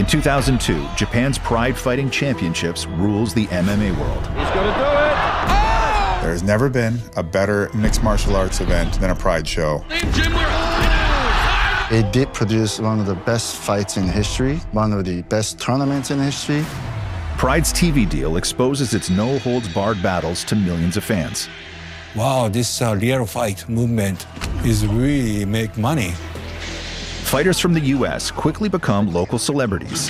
2002, Japan's Pride Fighting Championships rules the MMA world. He's gonna do it! Oh! There's never been a better mixed martial arts event than a Pride show. It did produce one of the best fights in history, one of the best tournaments in history. Pride's TV deal exposes its no-holds-barred battles to millions of fans. Wow, this real fight movement is really make money. Fighters from the U.S. quickly become local celebrities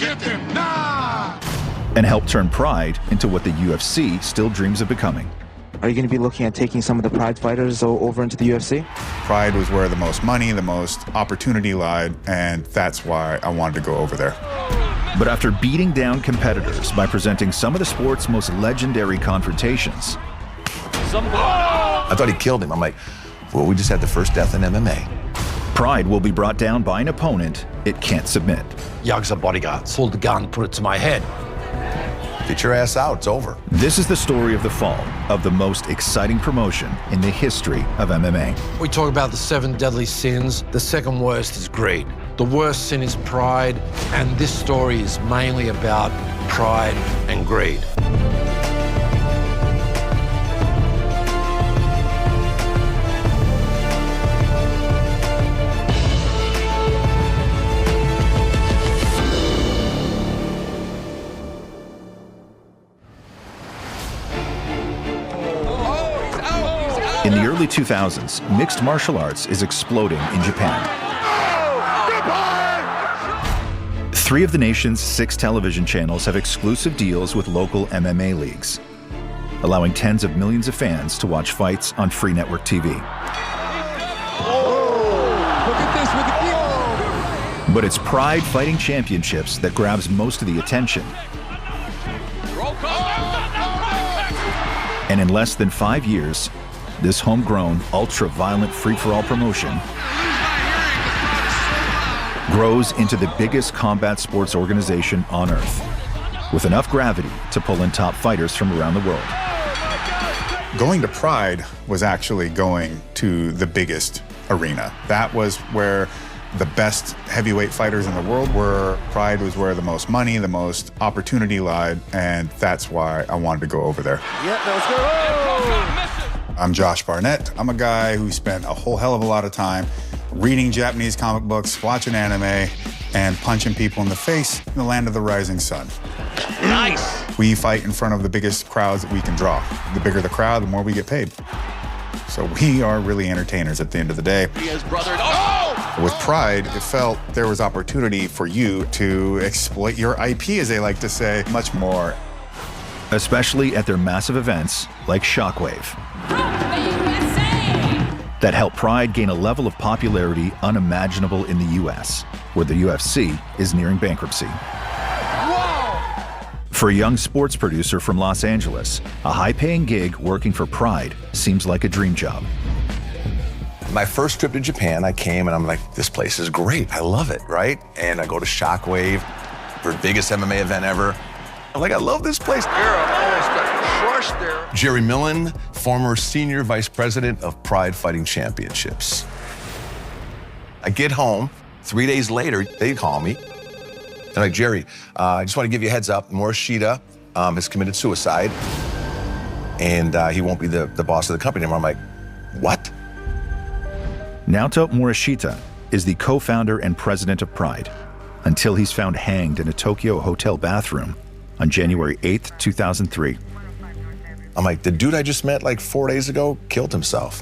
and help turn Pride into what the UFC still dreams of becoming. Are you going to be looking at taking some of the Pride fighters over into the UFC? Pride was where the most money, the most opportunity lied, and that's why I wanted to go over there. But after beating down competitors by presenting some of the sport's most legendary confrontations, I thought he killed him. I'm like, well, we just had the first death in MMA. Pride will be brought down by an opponent it can't submit. Young's a bodyguard. Pulled the gun, put it to my head. Get your ass out, it's over. This is the story of the fall of the most exciting promotion in the history of MMA. We talk about the 7 deadly sins. The second worst is greed. The worst sin is pride, and this story is mainly about pride and greed. In the early 2000s, mixed martial arts is exploding in Japan. 3 of the nation's 6 television channels have exclusive deals with local MMA leagues, allowing tens of millions of fans to watch fights on free network TV. But it's Pride Fighting Championships that grabs most of the attention. And in less than 5 years, this homegrown, ultra-violent free-for-all promotion grows into the biggest combat sports organization on Earth, with enough gravity to pull in top fighters from around the world. Going to Pride was actually going to the biggest arena. That was where the best heavyweight fighters in the world were. Pride was where the most money, the most opportunity lied, and that's why I wanted to go over there. Yeah, let's go! I'm Josh Barnett. I'm a guy who spent a whole hell of a lot of time reading Japanese comic books, watching anime, and punching people in the face in the land of the rising sun. Nice! We fight in front of the biggest crowds that we can draw. The bigger the crowd, the more we get paid. So we are really entertainers at the end of the day. Diaz, brother. Oh! With Pride, it felt there was opportunity for you to exploit your IP, as they like to say, much more. Especially at their massive events like Shockwave, that helped Pride gain a level of popularity unimaginable in the US, where the UFC is nearing bankruptcy. Whoa! For a young sports producer from Los Angeles, a high-paying gig working for Pride seems like a dream job. My first trip to Japan, I came and I'm like, this place is great. I love it, right? And I go to Shockwave, for the biggest MMA event ever. I'm like, I love this place. Almost got crushed there. Jerry Millen, former senior vice president of Pride Fighting Championships. I get home, 3 days later, they call me. They're like, Jerry, I just want to give you a heads up. Morishita has committed suicide, and he won't be the boss of the company anymore. I'm like, what? Naoto Morishita is the co-founder and president of Pride, until he's found hanged in a Tokyo hotel bathroom on January 8th, 2003. I'm like, the dude I just met like 4 days ago killed himself.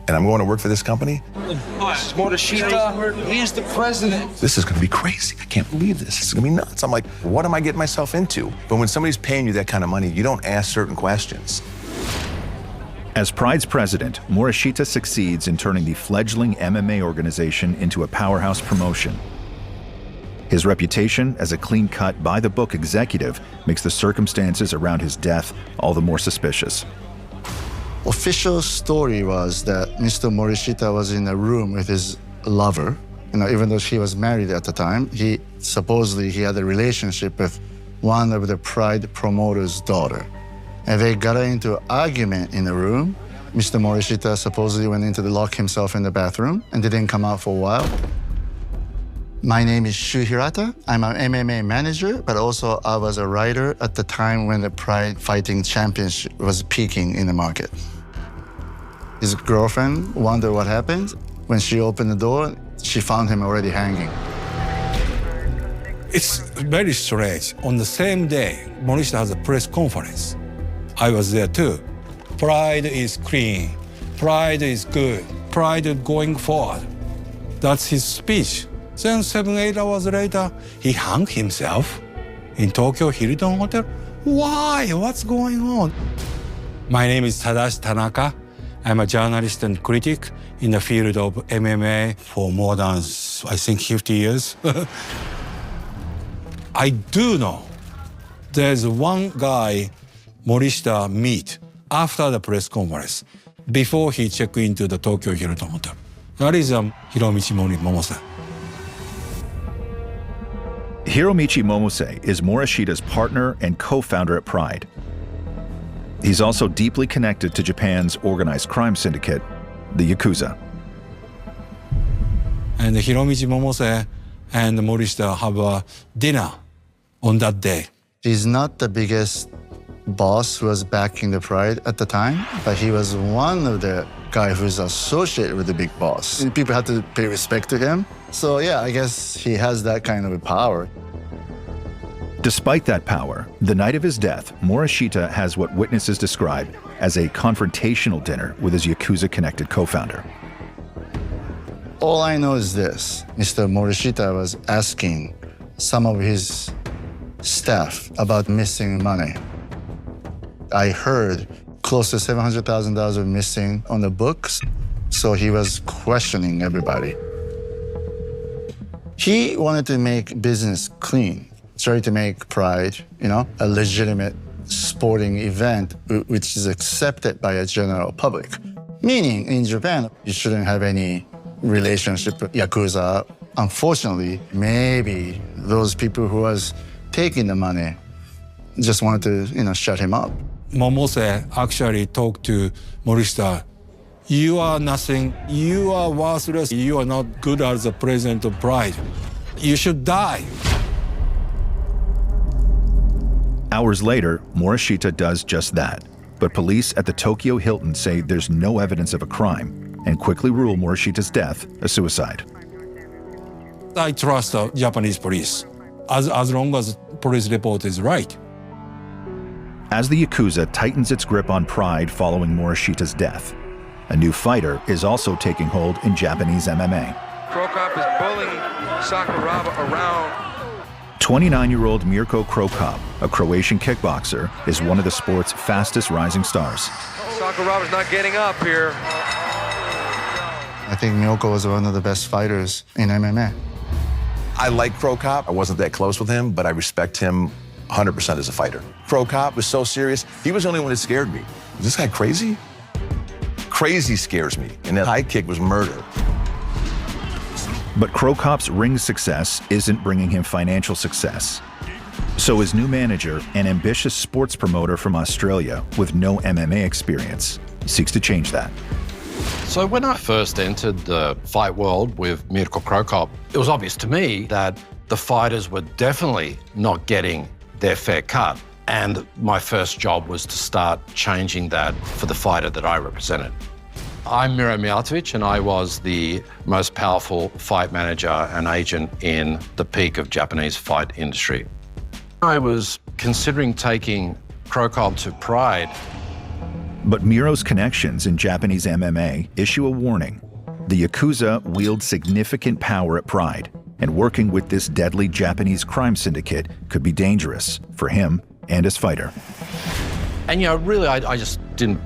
And I'm going to work for this company? Morishita, he's the president. This is gonna be crazy. I can't believe this. It's gonna be nuts. I'm like, what am I getting myself into? But when somebody's paying you that kind of money, you don't ask certain questions. As Pride's president, Morishita succeeds in turning the fledgling MMA organization into a powerhouse promotion. His reputation as a clean-cut, by-the-book executive makes the circumstances around his death all the more suspicious. Official story was that Mr. Morishita was in a room with his lover. Even though she was married at the time, he had a relationship with one of the Pride promoter's daughter. And they got into an argument in the room. Mr. Morishita supposedly went into the lock himself in the bathroom and didn't come out for a while. My name is Shu Hirata. I'm an MMA manager, but also I was a writer at the time when the Pride Fighting Championship was peaking in the market. His girlfriend wondered what happened. When she opened the door, she found him already hanging. It's very strange. On the same day, Morishita has a press conference. I was there too. Pride is clean. Pride is good. Pride is going forward. That's his speech. Then 7-8 hours later, he hung himself in Tokyo Hilton Hotel. Why? What's going on? My name is Tadashi Tanaka. I'm a journalist and critic in the field of MMA for more than, I think, 50 years. I do know there's one guy Morishita meet after the press conference, before he checked into the Tokyo Hilton Hotel. That is Hiromichi Momose. Hiromichi Momose is Morishita's partner and co-founder at Pride. He's also deeply connected to Japan's organized crime syndicate, the Yakuza. And Hiromichi Momose and Morishita have a dinner on that day. He's not the biggest boss who was backing the Pride at the time, but he was one of the guys who's associated with the big boss. And people had to pay respect to him. So yeah, I guess he has that kind of a power. Despite that power, the night of his death, Morishita has what witnesses describe as a confrontational dinner with his Yakuza-connected co-founder. All I know is this: Mr. Morishita was asking some of his staff about missing money. I heard close to $700,000 of missing on the books, so he was questioning everybody. He wanted to make business clean, tried to make Pride, a legitimate sporting event which is accepted by a general public. Meaning, in Japan, you shouldn't have any relationship with Yakuza. Unfortunately, maybe those people who was taking the money just wanted to, shut him up. Momose actually talked to Morishita. You are nothing. You are worthless. You are not good as the president of Pride. You should die. Hours later, Morishita does just that. But police at the Tokyo Hilton say there's no evidence of a crime and quickly rule Morishita's death a suicide. I trust the Japanese police, as long as police report is right. As the Yakuza tightens its grip on Pride following Morishita's death, a new fighter is also taking hold in Japanese MMA. Krokop is bullying Sakuraba around. 29-year-old Mirko Krokop, a Croatian kickboxer, is one of the sport's fastest rising stars. Sakuraba's not getting up here. I think Mirko was one of the best fighters in MMA. I like Krokop. I wasn't that close with him, but I respect him 100% as a fighter. Krokop was so serious. He was the only one that scared me. Is this guy crazy? Crazy scares me. And that high kick was murder. But Krokop's ring success isn't bringing him financial success. So his new manager, an ambitious sports promoter from Australia with no MMA experience, seeks to change that. So when I first entered the fight world with Mirko Krokop, it was obvious to me that the fighters were definitely not getting their fair cut. And my first job was to start changing that for the fighter that I represented. I'm Miro Mijatovic, and I was the most powerful fight manager and agent in the peak of Japanese fight industry. I was considering taking Krokop to Pride. But Miro's connections in Japanese MMA issue a warning. The Yakuza wield significant power at Pride, and working with this deadly Japanese crime syndicate could be dangerous for him and his fighter. And really, I just didn't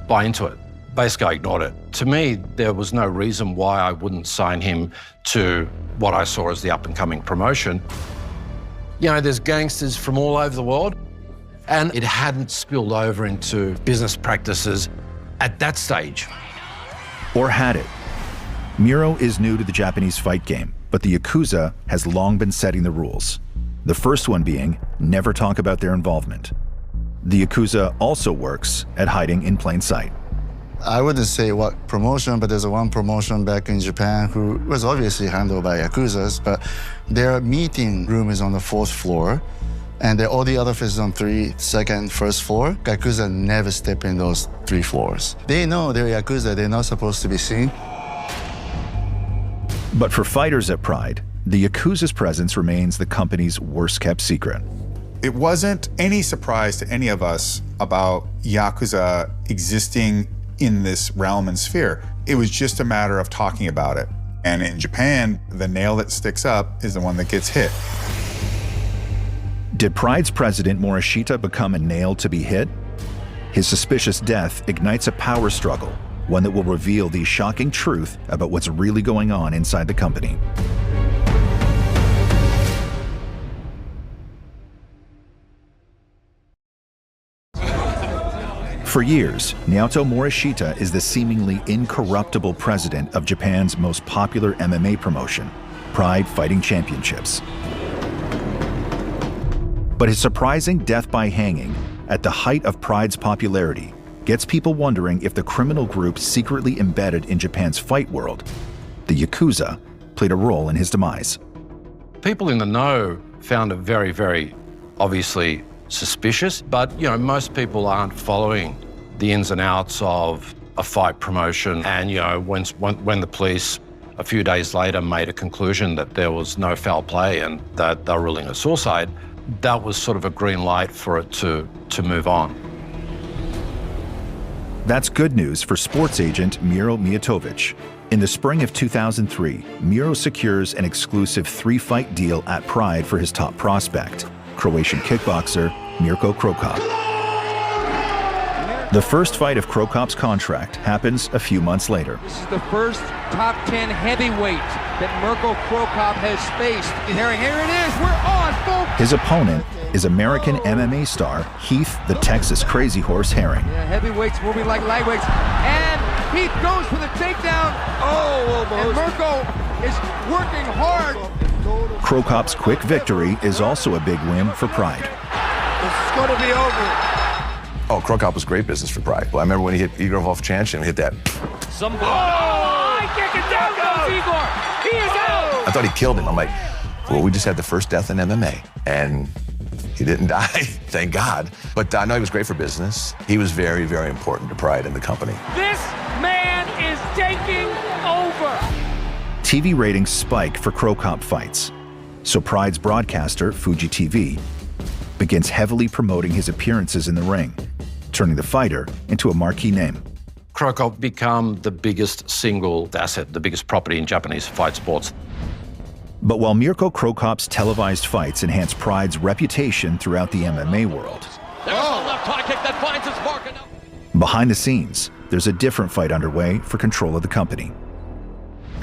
buy into it. Basically, I ignored it. To me, there was no reason why I wouldn't sign him to what I saw as the up-and-coming promotion. There's gangsters from all over the world, and it hadn't spilled over into business practices at that stage. Or had it? Miro is new to the Japanese fight game, but the Yakuza has long been setting the rules. The first one being, never talk about their involvement. The Yakuza also works at hiding in plain sight. I wouldn't say what promotion, but there's one promotion back in Japan who was obviously handled by Yakuzas, but their meeting room is on the 4th floor, and all the other offices on 3, 2nd, 1st floor. Yakuza never step in those 3 floors. They know they're Yakuza, they're not supposed to be seen. But for fighters at Pride, the Yakuza's presence remains the company's worst-kept secret. It wasn't any surprise to any of us about Yakuza existing in this realm and sphere. It was just a matter of talking about it. And in Japan, the nail that sticks up is the one that gets hit. Did Pride's president Morishita become a nail to be hit? His suspicious death ignites a power struggle, one that will reveal the shocking truth about what's really going on inside the company. For years, Naoto Morishita is the seemingly incorruptible president of Japan's most popular MMA promotion, Pride Fighting Championships. But his surprising death by hanging, at the height of Pride's popularity, gets people wondering if the criminal group secretly embedded in Japan's fight world, the Yakuza, played a role in his demise. People in the know found it very, very obviously suspicious, but most people aren't following the ins and outs of a fight promotion. And when the police a few days later made a conclusion that there was no foul play and that they're ruling a suicide, that was sort of a green light for it to move on. That's good news for sports agent Miro Mijatovic. In the spring of 2003, Miro secures an exclusive 3-fight deal at Pride for his top prospect, Croatian kickboxer Mirko Cro Cop. The first fight of Cro Cop's contract happens a few months later. This is the first top 10 heavyweight that Mirko Cro Cop has faced. And here it is, we're on, folks! His opponent is American MMA star Heath the Texas Crazy Horse Herring. Yeah, heavyweights moving like lightweights. And Heath goes for the takedown. Oh, almost. And Mirko is working hard. Cro Cop's quick victory is also a big win for Pride. This is going to be over. Oh, Cro Cop was great business for Pride. Well, I remember when he hit Igor Vovchanchyn and hit that. I kick it down goes Igor. He is out. I thought he killed him. I'm like, well, we just had the first death in MMA. And he didn't die, thank God. But I know he was great for business. He was very, very important to Pride and the company. This man is taking over. TV ratings spike for Cro Cop fights. So Pride's broadcaster, Fuji TV, begins heavily promoting his appearances in the ring, turning the fighter into a marquee name. Cro Cop became the biggest single asset, the biggest property in Japanese fight sports. But while Mirko Cro Cop's televised fights enhance Pride's reputation throughout the MMA world, There's a left high kick that finds its mark. behind the scenes, there's a different fight underway for control of the company.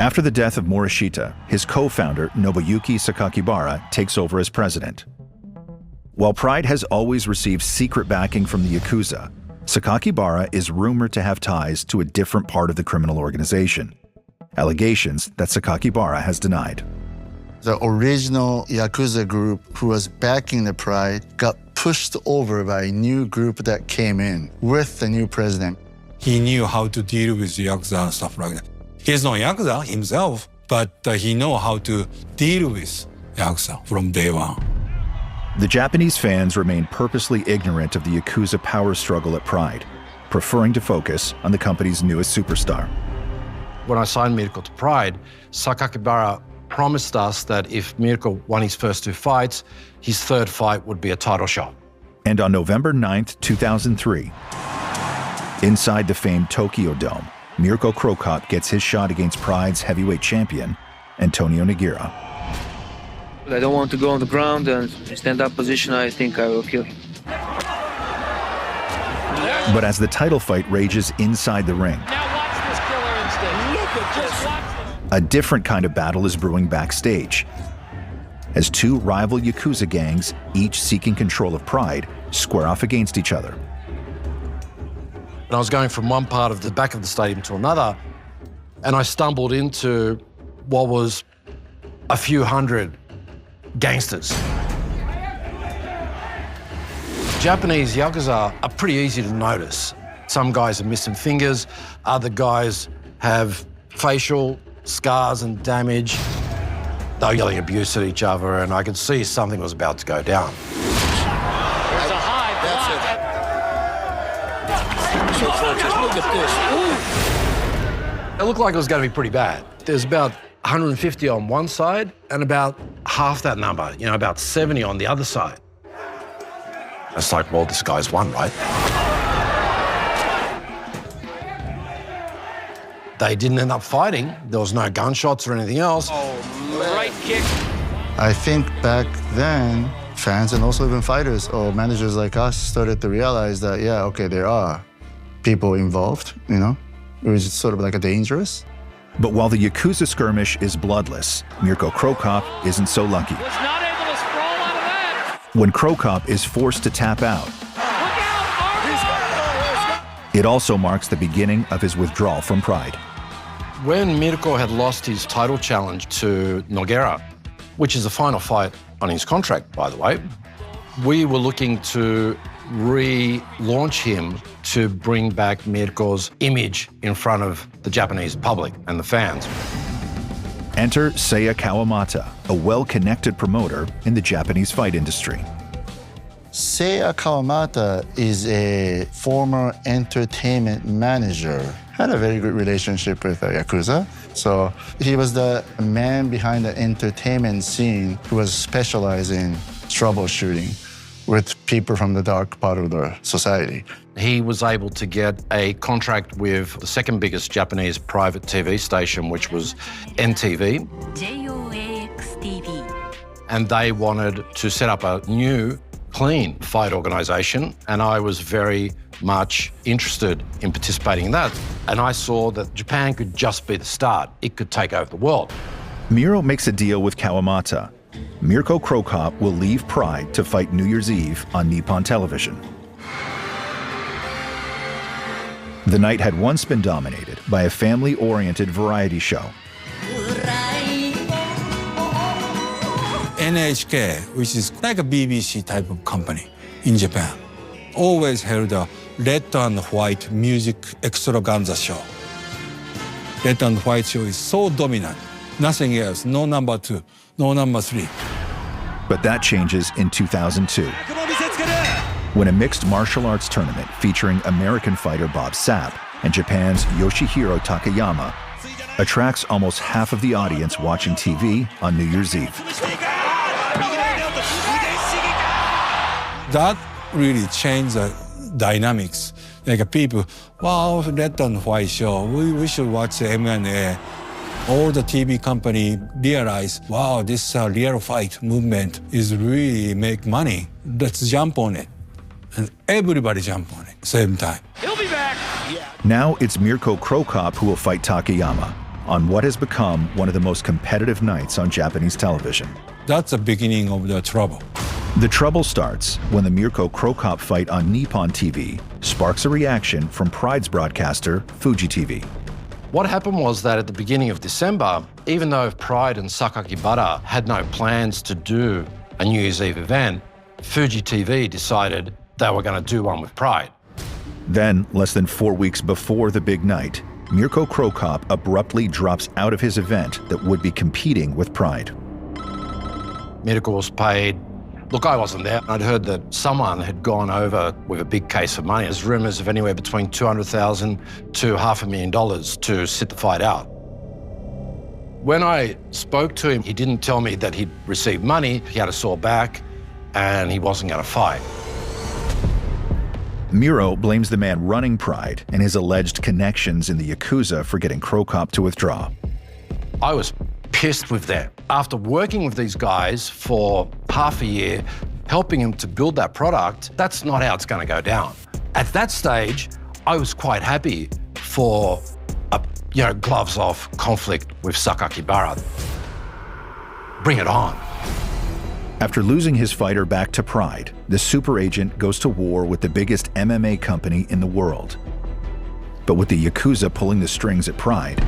After the death of Morishita, his co-founder, Nobuyuki Sakakibara, takes over as president. While Pride has always received secret backing from the Yakuza, Sakakibara is rumored to have ties to a different part of the criminal organization, allegations that Sakakibara has denied. The original Yakuza group who was backing the Pride got pushed over by a new group that came in with the new president. He knew how to deal with Yakuza and stuff like that. He's not Yakuza himself, but he knows how to deal with Yakuza from day one. The Japanese fans remain purposely ignorant of the Yakuza power struggle at Pride, preferring to focus on the company's newest superstar. When I signed Mirko to Pride, Sakakibara promised us that if Mirko won his first 2 fights, his 3rd fight would be a title shot. And on November 9th, 2003, inside the famed Tokyo Dome, Mirko Cro Cop gets his shot against Pride's heavyweight champion, Antonio Nogueira. I don't want to go on the ground and stand-up position. I think I will kill him. But as the title fight rages inside the ring, Now watch this killer instinct. Look at just watch this. a different kind of battle is brewing backstage. As 2 rival Yakuza gangs, each seeking control of Pride, square off against each other. And I was going from one part of the back of the stadium to another, and I stumbled into what was a few hundred gangsters. Japanese Yakuza are pretty easy to notice. Some guys are missing fingers, other guys have facial scars and damage. They were yelling abuse at each other, and I could see something was about to go down. There's a high block. Just look at this. It looked like it was going to be pretty bad. There's about 150 on one side and about half that number, you know, about 70 on the other side. It's like, well, this guy's won, right? They didn't end up fighting. There was no gunshots or anything else. Oh, right kick. I think back then, fans and also even fighters or managers like us started to realize that, yeah, okay, there are people involved, you know? It was sort of like a dangerous. But while the Yakuza skirmish is bloodless, Mirko Cro Cop isn't so lucky. Was not able to sprawl out of that. When Cro Cop is forced to tap out, Look out, it also marks the beginning of his withdrawal from Pride. When Mirko had lost his title challenge to Nogueira, which is the final fight on his contract, by the way, we were looking to relaunch him to bring back Mirko's image in front of the Japanese public and the fans. Enter Seiya Kawamata, a well-connected promoter in the Japanese fight industry. Seiya Kawamata is a former entertainment manager. Had a very good relationship with Yakuza. So he was the man behind the entertainment scene who was specialized in troubleshooting with people from the dark part of the society. He was able to get a contract with the second biggest Japanese private TV station, which was NTV. And they wanted to set up a new, clean fight organization, and I was very much interested in participating in that. And I saw that Japan could just be the start. It could take over the world. Miro makes a deal with Kawamata. Mirko Cro Cop will leave Pride to fight New Year's Eve on Nippon television. The night had once been dominated by a family-oriented variety show. NHK, which is like a BBC type of company in Japan, always held a red and white music extravaganza show. Red and white show is so dominant, nothing else, no number 2, no number 3. But that changes in 2002, when a mixed martial arts tournament featuring American fighter Bob Sapp and Japan's Yoshihiro Takayama attracts almost half of the audience watching TV on New Year's Eve. That really changed the dynamics. Like people, wow, red and white show, we should watch the M&A. All the TV company realize, wow, this real fight movement is really make money. Let's jump on it. And everybody jump on it, same time. He'll be back. Now it's Mirko Cro Cop who will fight Takayama on what has become one of the most competitive nights on Japanese television. That's the beginning of the trouble. The trouble starts when the Mirko Cro Cop fight on Nippon TV sparks a reaction from Pride's broadcaster, Fuji TV. What happened was that at the beginning of December, even though Pride and Sakakibara had no plans to do a New Year's Eve event, Fuji TV decided they were going to do one with Pride. Then, less than 4 weeks before the big night, Mirko Cro Cop abruptly drops out of his event that would be competing with Pride. Mirko was paid. Look, I wasn't there. I'd heard that someone had gone over with a big case of money. There's rumors of anywhere between $200,000 to $500,000 to sit the fight out. When I spoke to him, he didn't tell me that he'd received money. He had a sore back and he wasn't going to fight. Miro blames the man running Pride and his alleged connections in the Yakuza for getting Cro Cop to withdraw. I was pissed with them. After working with these guys for half a year, helping them to build that product, that's not how it's going to go down. At that stage, I was quite happy for a gloves-off conflict with Sakakibara. Bring it on. After losing his fighter back to Pride, the super agent goes to war with the biggest MMA company in the world. But with the Yakuza pulling the strings at Pride,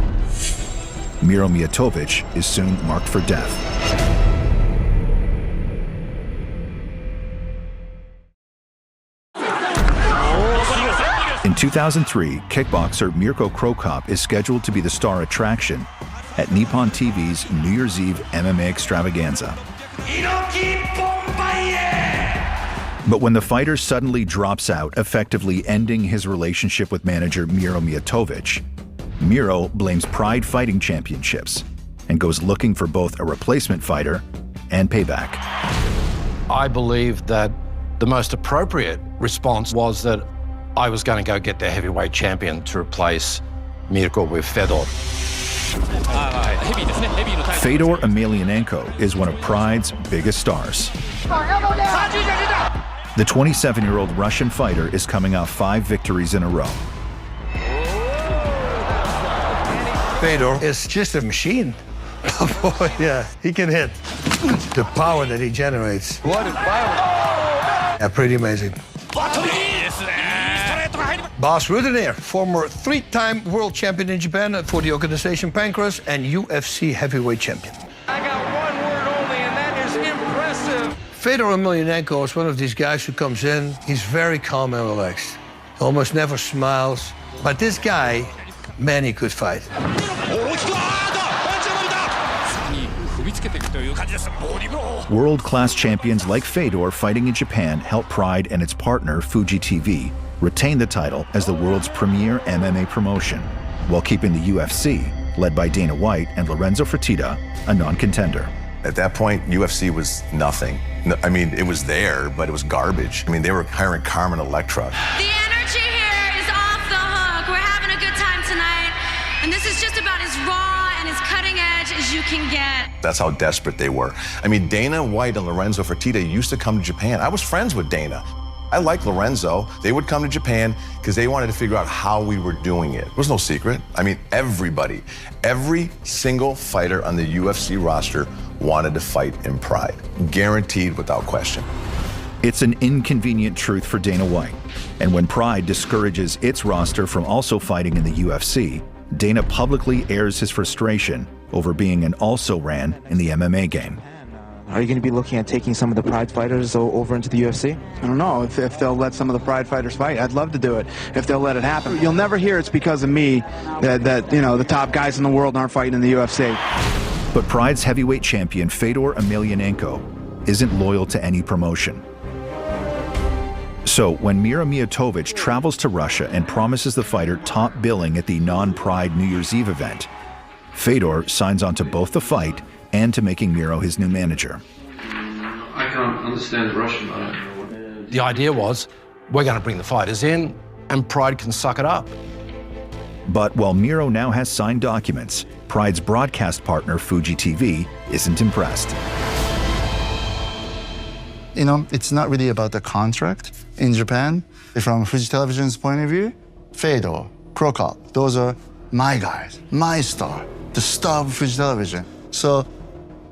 Miro Mijatovic is soon marked for death. In In 2003, kickboxer Mirko Cro Cop is scheduled to be the star attraction at Nippon TV's New Year's Eve MMA extravaganza. But when the fighter suddenly drops out, effectively ending his relationship with manager Miro Mijatovic, Miro blames Pride Fighting Championships and goes looking for both a replacement fighter and payback. I believe that the most appropriate response was that I was going to go get their heavyweight champion to replace Mirko with Fedor. Fedor Emelianenko is one of Pride's biggest stars. The 27-year-old Russian fighter is coming off 5 victories in a row. Fedor is just a machine. Boy, yeah, he can hit. The power that he generates. What is power? Yeah, pretty amazing. Bas Rudener, former 3-time world champion in Japan for the organization Pancras and UFC heavyweight champion. I got one word only, and that is impressive. Fedor Emelianenko is one of these guys who comes in, he's very calm and relaxed. Almost never smiles. But this guy, man, he could fight. World-class champions like Fedor fighting in Japan help Pride and its partner, Fuji TV, retain the title as the world's premier MMA promotion, while keeping the UFC, led by Dana White and Lorenzo Fertitta, a non-contender. At that point, UFC was nothing. I mean, it was there, but it was garbage. I mean, they were hiring Carmen Electra. The energy here is off the hook. We're having a good time tonight. And this is just about as raw and as cutting edge as you can get. That's how desperate they were. I mean, Dana White and Lorenzo Fertitta used to come to Japan. I was friends with Dana. I liked Lorenzo. They would come to Japan because they wanted to figure out how we were doing it. It was no secret. I mean, everybody, every single fighter on the UFC roster wanted to fight in Pride. Guaranteed without question. It's an inconvenient truth for Dana White. And when Pride discourages its roster from also fighting in the UFC, Dana publicly airs his frustration over being an also-ran in the MMA game. Are you going to be looking at taking some of the Pride fighters over into the UFC? I don't know if they'll let some of the Pride fighters fight. I'd love to do it if they'll let it happen. You'll never hear it's because of me that you know, the top guys in the world aren't fighting in the UFC. But Pride's heavyweight champion Fedor Emelianenko isn't loyal to any promotion. So when Miro Mijatovic travels to Russia and promises the fighter top billing at the non-Pride New Year's Eve event, Fedor signs on to both the fight and to making Miro his new manager. I can't understand the Russian. The idea was, we're going to bring the fighters in, and Pride can suck it up. But while Miro now has signed documents, Pride's broadcast partner, Fuji TV, isn't impressed. You know, it's not really about the contract. In Japan, from Fuji Television's point of view, Fedor, Cro Cop, those are my guys, my star, the star of Fuji Television. So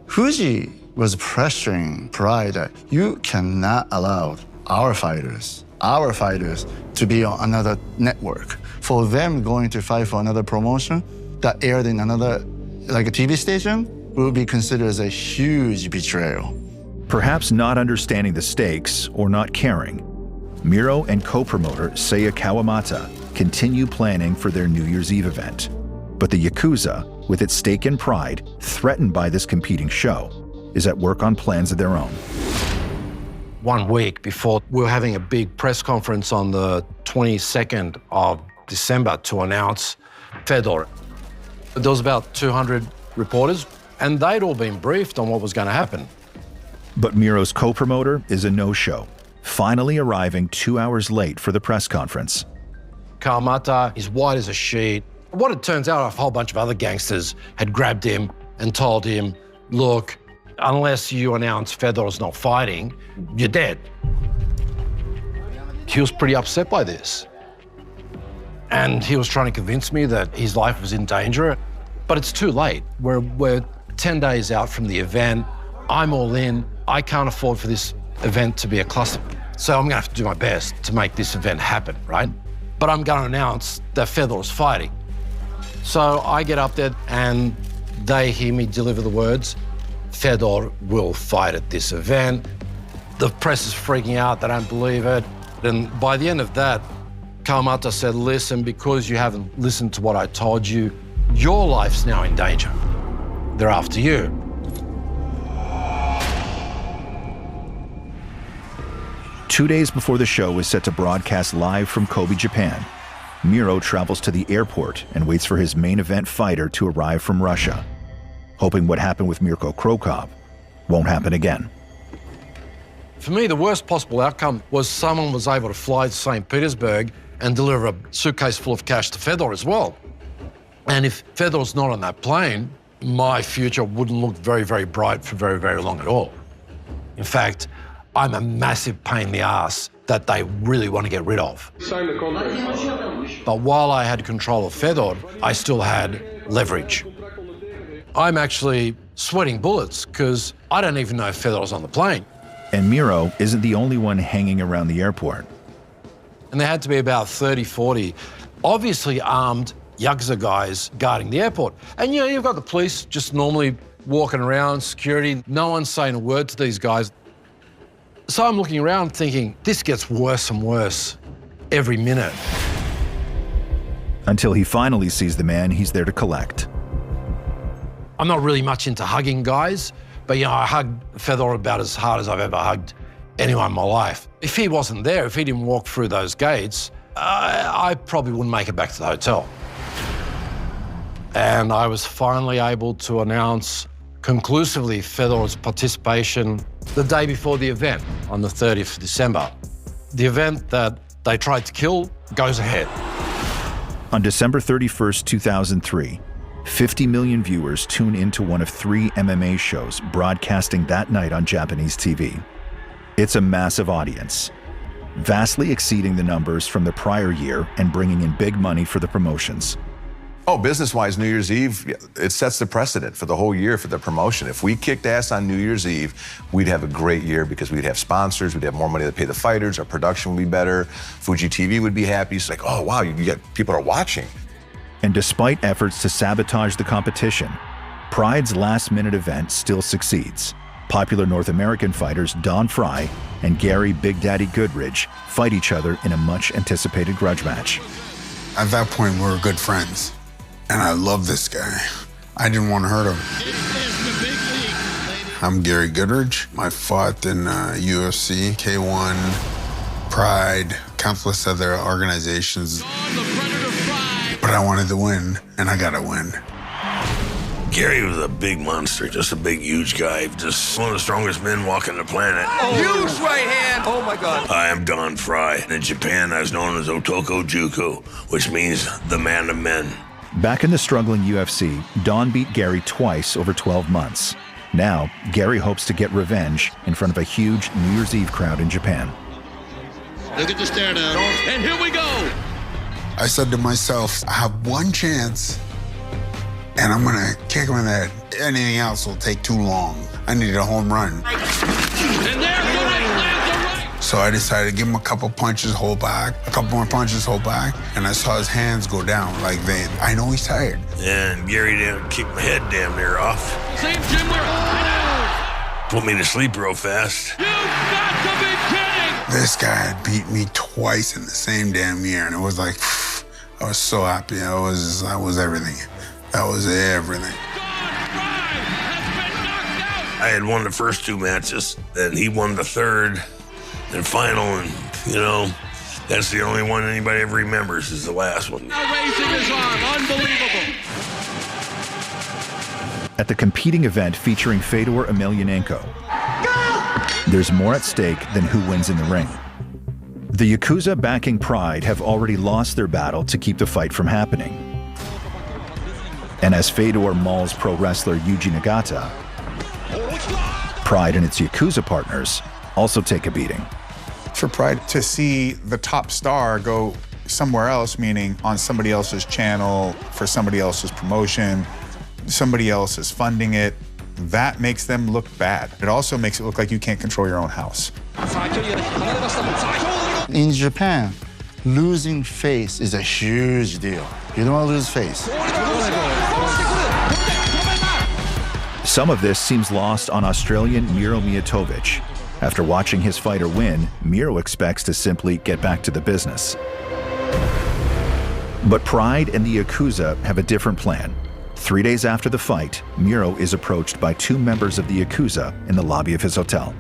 Fuji was pressuring Pride that you cannot allow our fighters to be on another network. For them going to fight for another promotion that aired in another, like a TV station, will be considered as a huge betrayal. Perhaps not understanding the stakes or not caring, Miro and co-promoter Seiya Kawamata continue planning for their New Year's Eve event. But the Yakuza, with its stake in Pride, threatened by this competing show, is at work on plans of their own. 1 week before, we were having a big press conference on the 22nd of December to announce Fedor. There was about 200 reporters, and they'd all been briefed on what was going to happen. But Miro's co-promoter is a no-show, finally arriving 2 hours late for the press conference. Kawamata is white as a sheet. What it turns out, a whole bunch of other gangsters had grabbed him and told him, look, unless you announce Fedor's not fighting, you're dead. He was pretty upset by this. And he was trying to convince me that his life was in danger, but it's too late. We're 10 days out from the event. I'm all in. I can't afford for this event to be a cluster. So I'm gonna have to do my best to make this event happen, right? But I'm gonna announce that Fedor's fighting. So I get up there and they hear me deliver the words, Fedor will fight at this event. The press is freaking out, they don't believe it. And by the end of that, Kawamata said, listen, because you haven't listened to what I told you, your life's now in danger. They're after you. Two days before the show is set to broadcast live from Kobe, Japan, Miro travels to the airport and waits for his main event fighter to arrive from Russia, hoping what happened with Mirko Cro Cop won't happen again. For me, the worst possible outcome was someone was able to fly to St. Petersburg and deliver a suitcase full of cash to Fedor as well. And if Fedor's not on that plane, my future wouldn't look very, very bright for very, very long at all. In fact, I'm a massive pain in the ass that they really want to get rid of. Sign the contract. But while I had control of Fedor, I still had leverage. I'm actually sweating bullets because I don't even know if Fedor's on the plane. And Miro isn't the only one hanging around the airport. And there had to be about 30, 40, obviously armed Yakuza guys guarding the airport. And you know, you've got the police just normally walking around, security, no one's saying a word to these guys. So I'm looking around thinking, this gets worse and worse every minute. Until he finally sees the man he's there to collect. I'm not really much into hugging guys, but you know, I hugged Fedor about as hard as I've ever hugged anyone in my life. If he wasn't there, if he didn't walk through those gates, I probably wouldn't make it back to the hotel. And I was finally able to announce conclusively Fedor's participation the day before the event, on the 30th of December. The event that they tried to kill goes ahead. On December 31st, 2003, 50 million viewers tune into one of 3 MMA shows broadcasting that night on Japanese TV. It's a massive audience, vastly exceeding the numbers from the prior year and bringing in big money for the promotions. Oh, business-wise, New Year's Eve, it sets the precedent for the whole year for the promotion. If we kicked ass on New Year's Eve, we'd have a great year because we'd have sponsors, we'd have more money to pay the fighters, our production would be better, Fuji TV would be happy. It's like, oh, wow, you got people are watching. And despite efforts to sabotage the competition, Pride's last-minute event still succeeds. Popular North American fighters Don Fry and Gary Big Daddy Goodridge fight each other in a much-anticipated grudge match. At that point, we were good friends. And I love this guy. I didn't want to hurt him. I'm Gary Goodridge. I fought in UFC, K1, Pride, countless other organizations. But I wanted to win, and I got to win. Gary was a big monster, just a big, huge guy. Just one of the strongest men walking the planet. Huge right hand. Oh, my God. I am Don Fry. In Japan, I was known as Otoko Juku, which means the man of men. Back in the struggling UFC, Don beat Gary twice over 12 months. Now, Gary hopes to get revenge in front of a huge New Year's Eve crowd in Japan. Look at the stare down, and here we go. I said to myself, I have one chance, and I'm gonna kick him in the head. Anything else will take too long. I need a home run. And there's the right, lands the right. So I decided to give him a couple punches, hold back, a couple more punches, hold back, and I saw his hands go down like they, I know he's tired. And Gary kicked my head damn near off. Same gym where Put me to sleep real fast. You've got to be kidding! This guy had beat me twice in the same damn year, and it was like, I was so happy. That was everything. That was everything. I had won the first 2 matches, and he won the third and final, and, you know, that's the only one anybody ever remembers is the last one. Now raising his arm, unbelievable. At the competing event featuring Fedor Emelianenko, there's more at stake than who wins in the ring. The Yakuza backing Pride have already lost their battle to keep the fight from happening. And as Fedor mauls pro wrestler Yuji Nagata, Pride and its Yakuza partners also take a beating. For Pride to see the top star go somewhere else, meaning on somebody else's channel, for somebody else's promotion, somebody else is funding it, that makes them look bad. It also makes it look like you can't control your own house. In Japan, losing face is a huge deal. You don't want to lose face. Some of this seems lost on Australian Miro Mijatovic. After watching his fighter win, Miro expects to simply get back to the business. But Pride and the Yakuza have a different plan. 3 days after the fight, Miro is approached by 2 members of the Yakuza in the lobby of his hotel.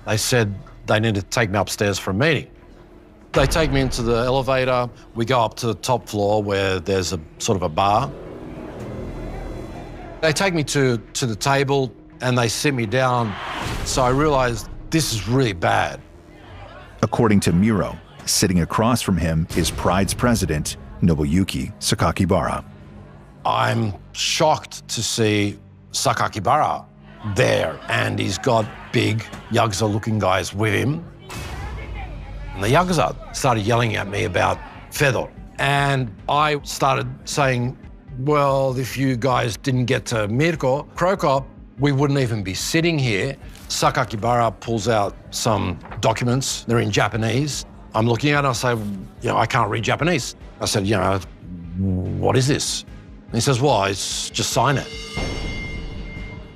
They said they needed to take me upstairs for a meeting. They take me into the elevator. We go up to the top floor where there's a sort of a bar. They take me to the table and they sit me down. So I realized this is really bad. According to Miro, sitting across from him is Pride's president, Nobuyuki Sakakibara. I'm shocked to see Sakakibara there, and he's got big Yakuza-looking guys with him. And the Yakuza started yelling at me about Fedor. And I started saying, well, if you guys didn't get to Mirko Krokop, we wouldn't even be sitting here. Sakakibara pulls out some documents. They're in Japanese. I'm looking at it, I say, I can't read Japanese. I said, what is this? And he says, well, it's just sign it.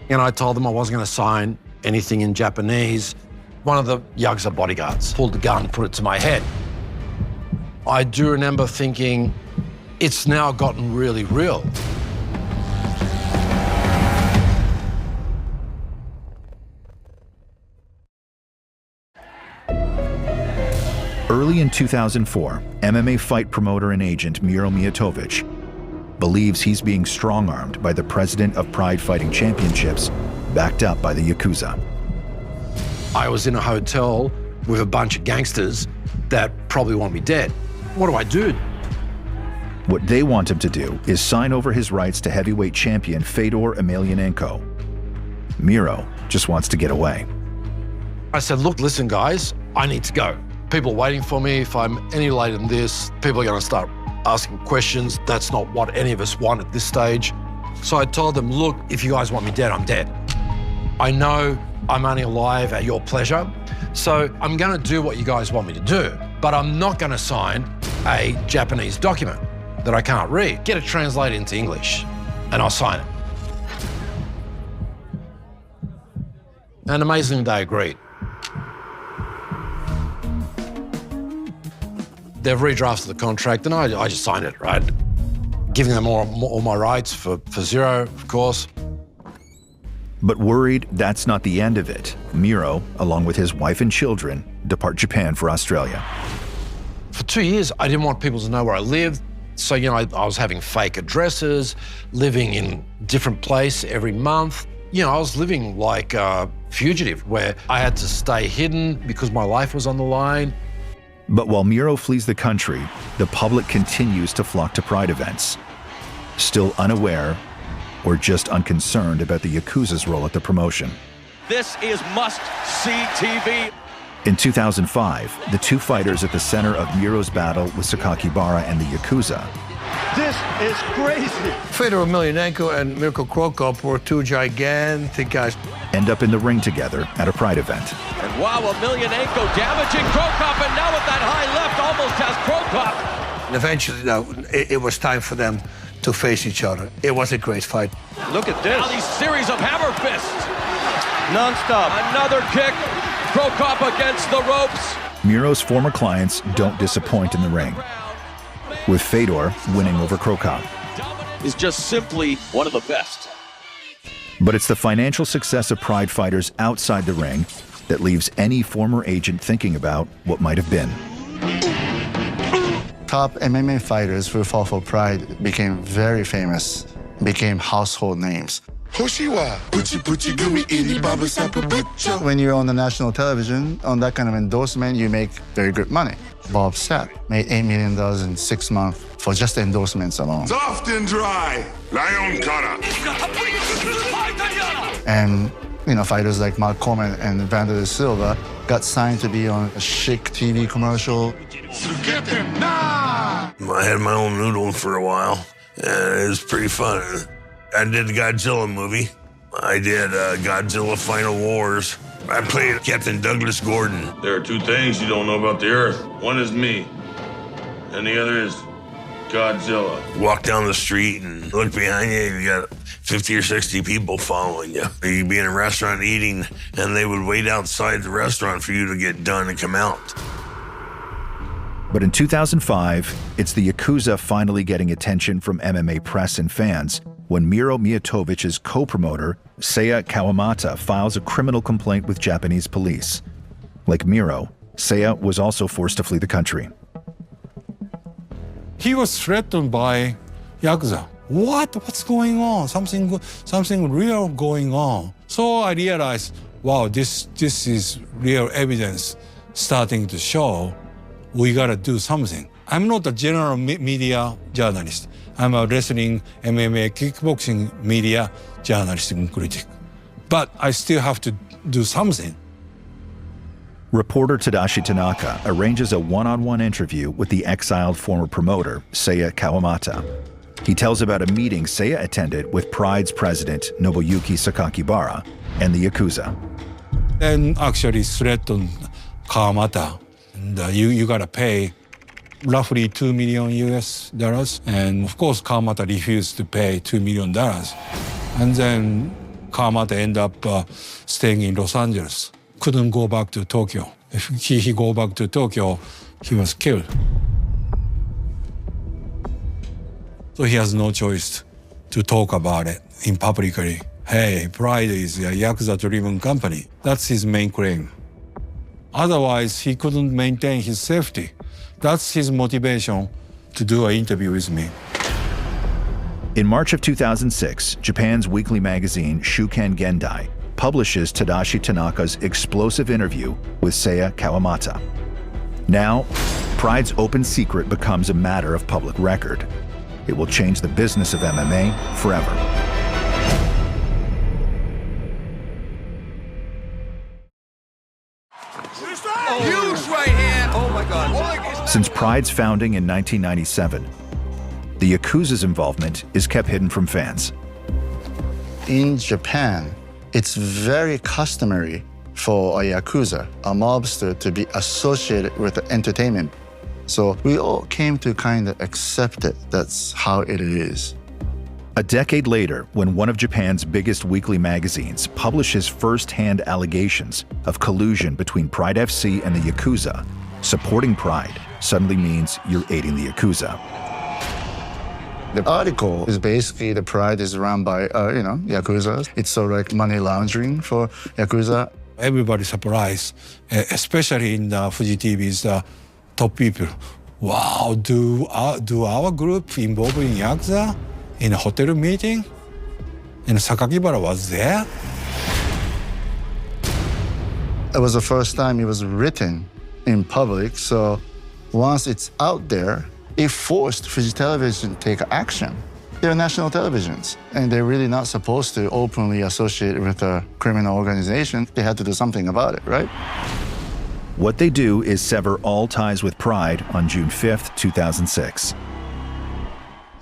And I told them I wasn't going to sign anything in Japanese. One of the Yakuza bodyguards pulled the gun, put it to my head. I do remember thinking, it's now gotten really real. Early in 2004, MMA fight promoter and agent Miro Mijatovic believes he's being strong-armed by the president of Pride Fighting Championships, backed up by the Yakuza. I was in a hotel with a bunch of gangsters that probably want me dead. What do I do? What they want him to do is sign over his rights to heavyweight champion Fedor Emelianenko. Miro just wants to get away. I said, look, listen, guys, I need to go. People are waiting for me. If I'm any later than this, people are going to start asking questions. That's not what any of us want at this stage. So I told them, look, if you guys want me dead, I'm dead. I know I'm only alive at your pleasure, so I'm going to do what you guys want me to do, but I'm not going to sign a Japanese document that I can't read. Get it translated into English, and I'll sign it. And amazingly, they agreed. They've redrafted the contract, and I just signed it, right? Giving them all my rights for zero, of course. But worried that's not the end of it, Miro, along with his wife and children, depart Japan for Australia. For 2 years, I didn't want people to know where I lived. So, I was having fake addresses, living in a different place every month. I was living like a fugitive, where I had to stay hidden because my life was on the line. But while Miro flees the country, the public continues to flock to Pride events, still unaware or just unconcerned about the Yakuza's role at the promotion. This is must-see TV. In 2005, the 2 fighters at the center of Miro's battle with Sakakibara and the Yakuza. This is crazy. Fedor Emelianenko and Mirko Krokop were 2 gigantic guys. End up in the ring together at a Pride event. And wow, Emelianenko damaging Krokop, and now with that high left almost has Krokop. And eventually, it was time for them to face each other. It was a great fight. Look at this. Now these series of hammer fists. Non-stop. Another kick. Krokop against the ropes. Miro's former clients don't disappoint in the ring, with Fedor winning over Krokop. Is just simply one of the best. But it's the financial success of Pride fighters outside the ring that leaves any former agent thinking about what might have been. Top MMA fighters who fought for Pride became very famous, became household names. When you're on the national television, on that kind of endorsement, you make very good money. Bob Sapp made $8 million in 6 months for just endorsements alone. Soft and dry. Lion cutter. And, fighters like Mark Coleman and Vander de Silva got signed to be on a chic TV commercial. I had my own noodle for a while, and it was pretty fun. I did the Godzilla movie. I did Godzilla Final Wars. I played Captain Douglas Gordon. There are 2 things you don't know about the Earth. One is me, and the other is Godzilla. Walk down the street and look behind you, you got 50 or 60 people following you. You'd be in a restaurant eating, and they would wait outside the restaurant for you to get done and come out. But in 2005, it's the Yakuza finally getting attention from MMA press and fans when Miro Mijatovich's co-promoter, Seiya Kawamata, files a criminal complaint with Japanese police. Like Miro, Seiya was also forced to flee the country. He was threatened by Yakuza. What's going on? Something real going on. So I realized, wow, this is real evidence starting to show we gotta do something. I'm not a general media journalist. I'm a wrestling, MMA, kickboxing media journalist and critic. But I still have to do something. Reporter Tadashi Tanaka arranges a one-on-one interview with the exiled former promoter, Seiya Kawamata. He tells about a meeting Seiya attended with Pride's president, Nobuyuki Sakakibara, and the Yakuza. And actually threatened Kawamata. And you gotta pay roughly $2 million US. And of course, Kawamata refused to pay $2 million. And then Kawamata ended up staying in Los Angeles. Couldn't go back to Tokyo. If he go back to Tokyo, he was killed. So he has no choice to talk about it in publicly. Hey, Pride is a Yakuza-driven company. That's his main claim. Otherwise, he couldn't maintain his safety. That's his motivation to do an interview with me. In March of 2006, Japan's weekly magazine Shuken Gendai publishes Tadashi Tanaka's explosive interview with Seiya Kawamata. Now, Pride's open secret becomes a matter of public record. It will change the business of MMA forever. Huge right hand. Oh my God. Since Pride's founding in 1997, the Yakuza's involvement is kept hidden from fans. In Japan, it's very customary for a Yakuza, a mobster, to be associated with entertainment. So we all came to kind of accept it. That's how it is. A decade later, when one of Japan's biggest weekly magazines publishes first-hand allegations of collusion between Pride FC and the Yakuza, supporting Pride suddenly means you're aiding the Yakuza. The article is basically the Pride is run by, Yakuza. It's sort of like money laundering for Yakuza. Everybody surprised, especially in Fuji TV's top people. Wow, do our group involved in Yakuza in a hotel meeting? And Sakakibara was there? It was the first time it was written in public, so once it's out there, it forced Fuji Television to take action. They're national televisions, and they're really not supposed to openly associate with a criminal organization. They had to do something about it, right? What they do is sever all ties with Pride on June 5th, 2006.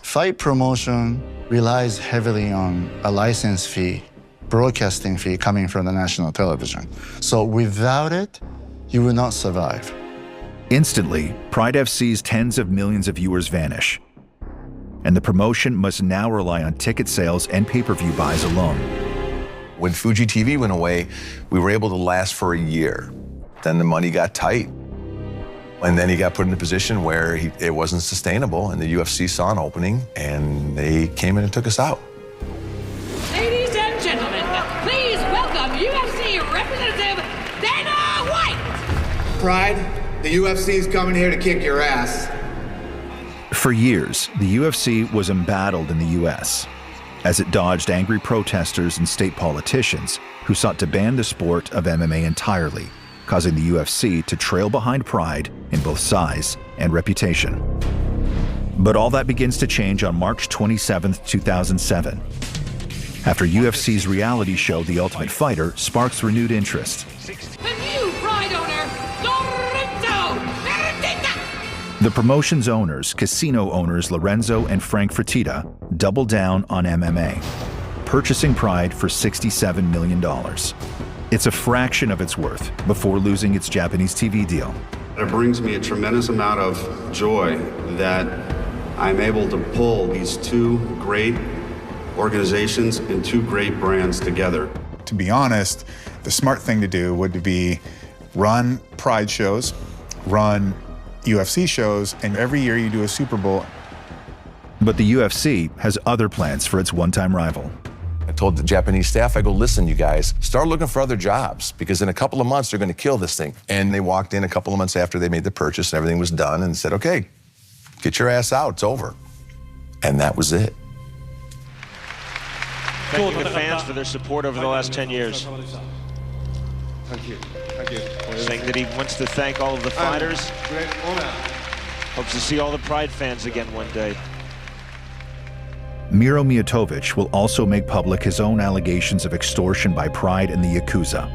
Fight promotion relies heavily on a license fee, broadcasting fee coming from the national television. So without it, you will not survive. Instantly, Pride FC's tens of millions of viewers vanish. And the promotion must now rely on ticket sales and pay-per-view buys alone. When Fuji TV went away, we were able to last for a year. Then the money got tight. And then he got put in a position where it wasn't sustainable, and the UFC saw an opening, and they came in and took us out. Ladies and gentlemen, please welcome UFC representative Dana White. Pride, the UFC is coming here to kick your ass. For years, the UFC was embattled in the US as it dodged angry protesters and state politicians who sought to ban the sport of MMA entirely, causing the UFC to trail behind Pride in both size and reputation. But all that begins to change on March 27, 2007, after UFC's reality show The Ultimate Fighter sparks renewed interest. The new Pride owner, Lorenzo Fertitta. The promotion's owners, casino owners Lorenzo and Frank Fertitta, double down on MMA, purchasing Pride for $67 million. It's a fraction of its worth before losing its Japanese TV deal. It brings me a tremendous amount of joy that I'm able to pull these two great organizations and two great brands together. To be honest, the smart thing to do would be run Pride shows, run UFC shows, and every year you do a Super Bowl. But the UFC has other plans for its one-time rival. I told the Japanese staff, I go, listen, you guys, start looking for other jobs because in a couple of months, they're going to kill this thing. And they walked in a couple of months after they made the purchase and everything was done and said, okay, get your ass out, it's over. And that was it. Thanking the fans for their support over the last 10 years. Thank you. Thank you. Saying that he wants to thank all of the fighters. Hopes to see all the Pride fans again one day. Miro Mijatovic will also make public his own allegations of extortion by Pride and the Yakuza.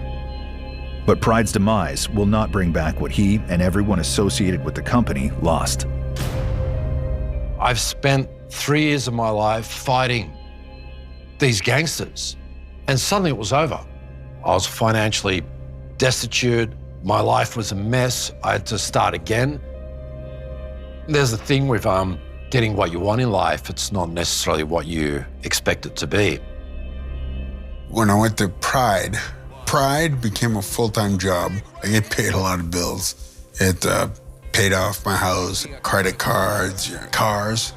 But Pride's demise will not bring back what he and everyone associated with the company lost. I've spent 3 years of my life fighting these gangsters, and suddenly it was over. I was financially destitute. My life was a mess. I had to start again. There's a thing with getting what you want in life. It's not necessarily what you expect it to be. When I went to Pride became a full-time job. I get paid a lot of bills. It paid off my house, credit cards, cars.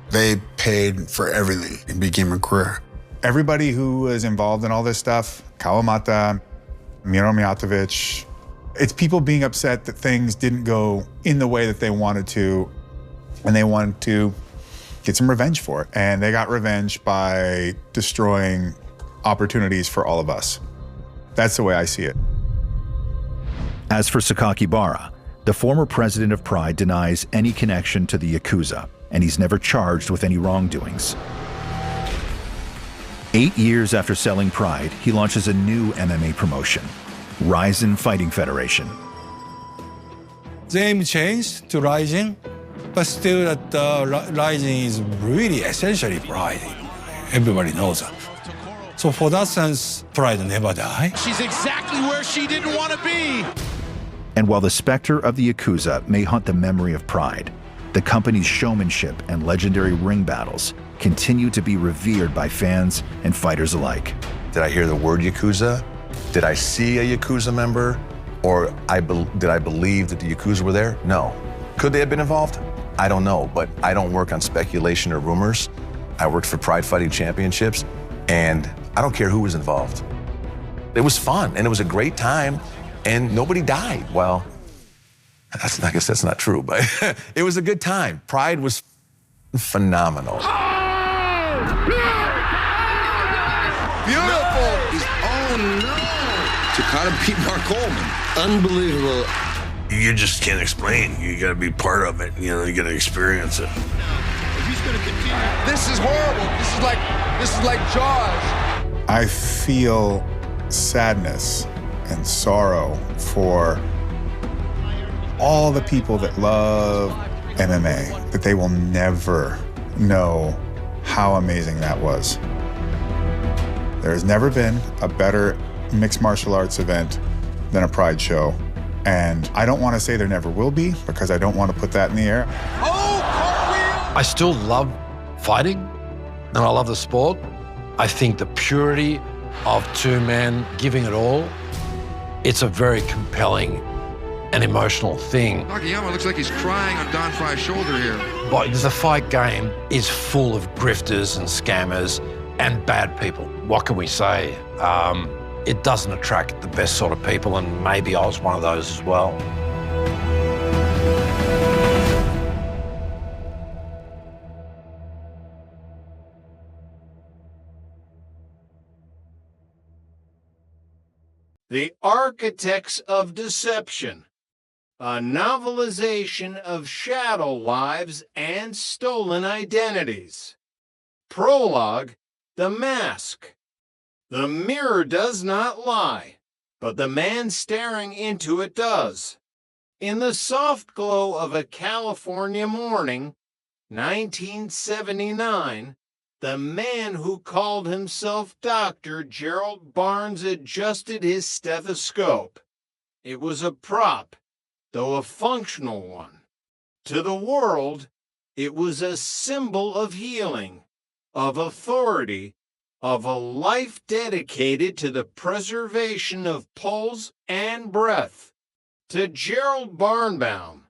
They paid for everything. It became a career. Everybody who was involved in all this stuff, Kawamata, Miro Mijatovic, it's people being upset that things didn't go in the way that they wanted to, and they wanted to get some revenge for it. And they got revenge by destroying opportunities for all of us. That's the way I see it. As for Sakakibara, the former president of Pride denies any connection to the Yakuza, and he's never charged with any wrongdoings. 8 years after selling Pride, he launches a new MMA promotion, Rizin Fighting Federation. The name changed to Rising, but still that Rising is really essentially Pride. Everybody knows that. So for that sense, Pride never died. She's exactly where she didn't want to be. And while the specter of the Yakuza may haunt the memory of Pride, the company's showmanship and legendary ring battles continue to be revered by fans and fighters alike. Did I hear the word Yakuza? Did I see a Yakuza member? Or did I believe that the Yakuza were there? No. Could they have been involved? I don't know, but I don't work on speculation or rumors. I worked for Pride Fighting Championships, and I don't care who was involved. It was fun, and it was a great time, and nobody died. Well, I guess that's not true, but it was a good time. Pride was phenomenal. Beautiful. Oh no! Takada beat Mark Coleman. Unbelievable. You just can't explain. You got to be part of it. You know, you got to experience it. He's going to continue. This is horrible. This is like Jaws. I feel sadness and sorrow for all the people that love MMA, that they will never know how amazing that was. There has never been a better mixed martial arts event than a Pride show. And I don't want to say there never will be, because I don't want to put that in the air. Oh, cartwheel! I still love fighting, and I love the sport. I think the purity of two men giving it all, it's a very compelling and emotional thing. Nakayama looks like he's crying on Don Frye's shoulder here. But the fight game is full of grifters and scammers and bad people. What can we say? It doesn't attract the best sort of people, and maybe I was one of those as well. The Architects of Deception, a novelization of shadow lives and stolen identities. Prologue, The Mask. The mirror does not lie, but the man staring into it does. In the soft glow of a California morning, 1979, the man who called himself Dr. Gerald Barnes adjusted his stethoscope. It was a prop, though a functional one. To the world, it was a symbol of healing, of authority, of a life dedicated to the preservation of pulse and breath. To Gerald Barnbaum,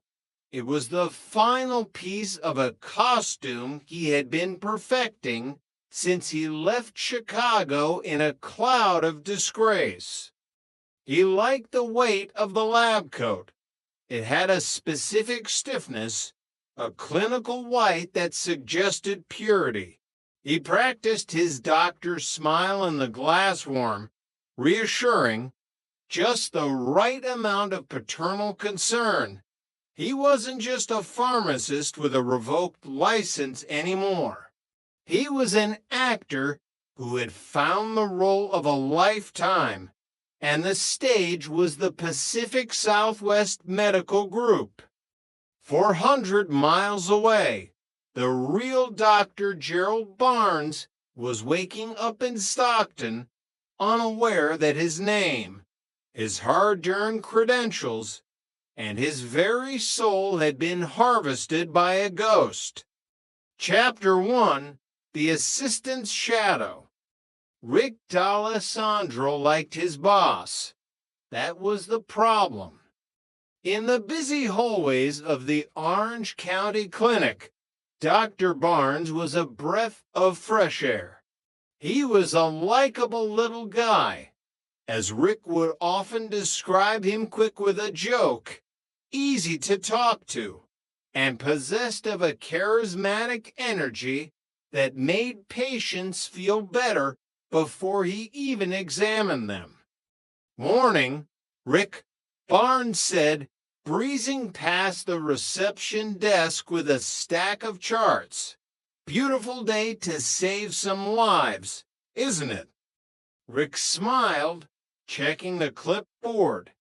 It was the final piece of a costume he had been perfecting since he left Chicago in a cloud of disgrace. He liked the weight of the lab coat. It had a specific stiffness, a clinical white that suggested purity. He practiced his doctor's smile in the glass worm, reassuring, just the right amount of paternal concern. He wasn't just a pharmacist with a revoked license anymore. He was an actor who had found the role of a lifetime, and the stage was the Pacific Southwest Medical Group. 400 miles away, the real Dr. Gerald Barnes was waking up in Stockton, unaware that his name, his hard-earned credentials, and his very soul had been harvested by a ghost. Chapter 1, The Assistant's Shadow. Rick D'Alessandro liked his boss. That was the problem. In the busy hallways of the Orange County Clinic, Dr. Barnes was a breath of fresh air. He was a likable little guy. As Rick would often describe him, quick with a joke, easy to talk to, and possessed of a charismatic energy that made patients feel better before he even examined them. "Morning, Rick," Barnes said, breezing past the reception desk with a stack of charts. "Beautiful day to save some lives, isn't it?" Rick smiled, checking the clipboard.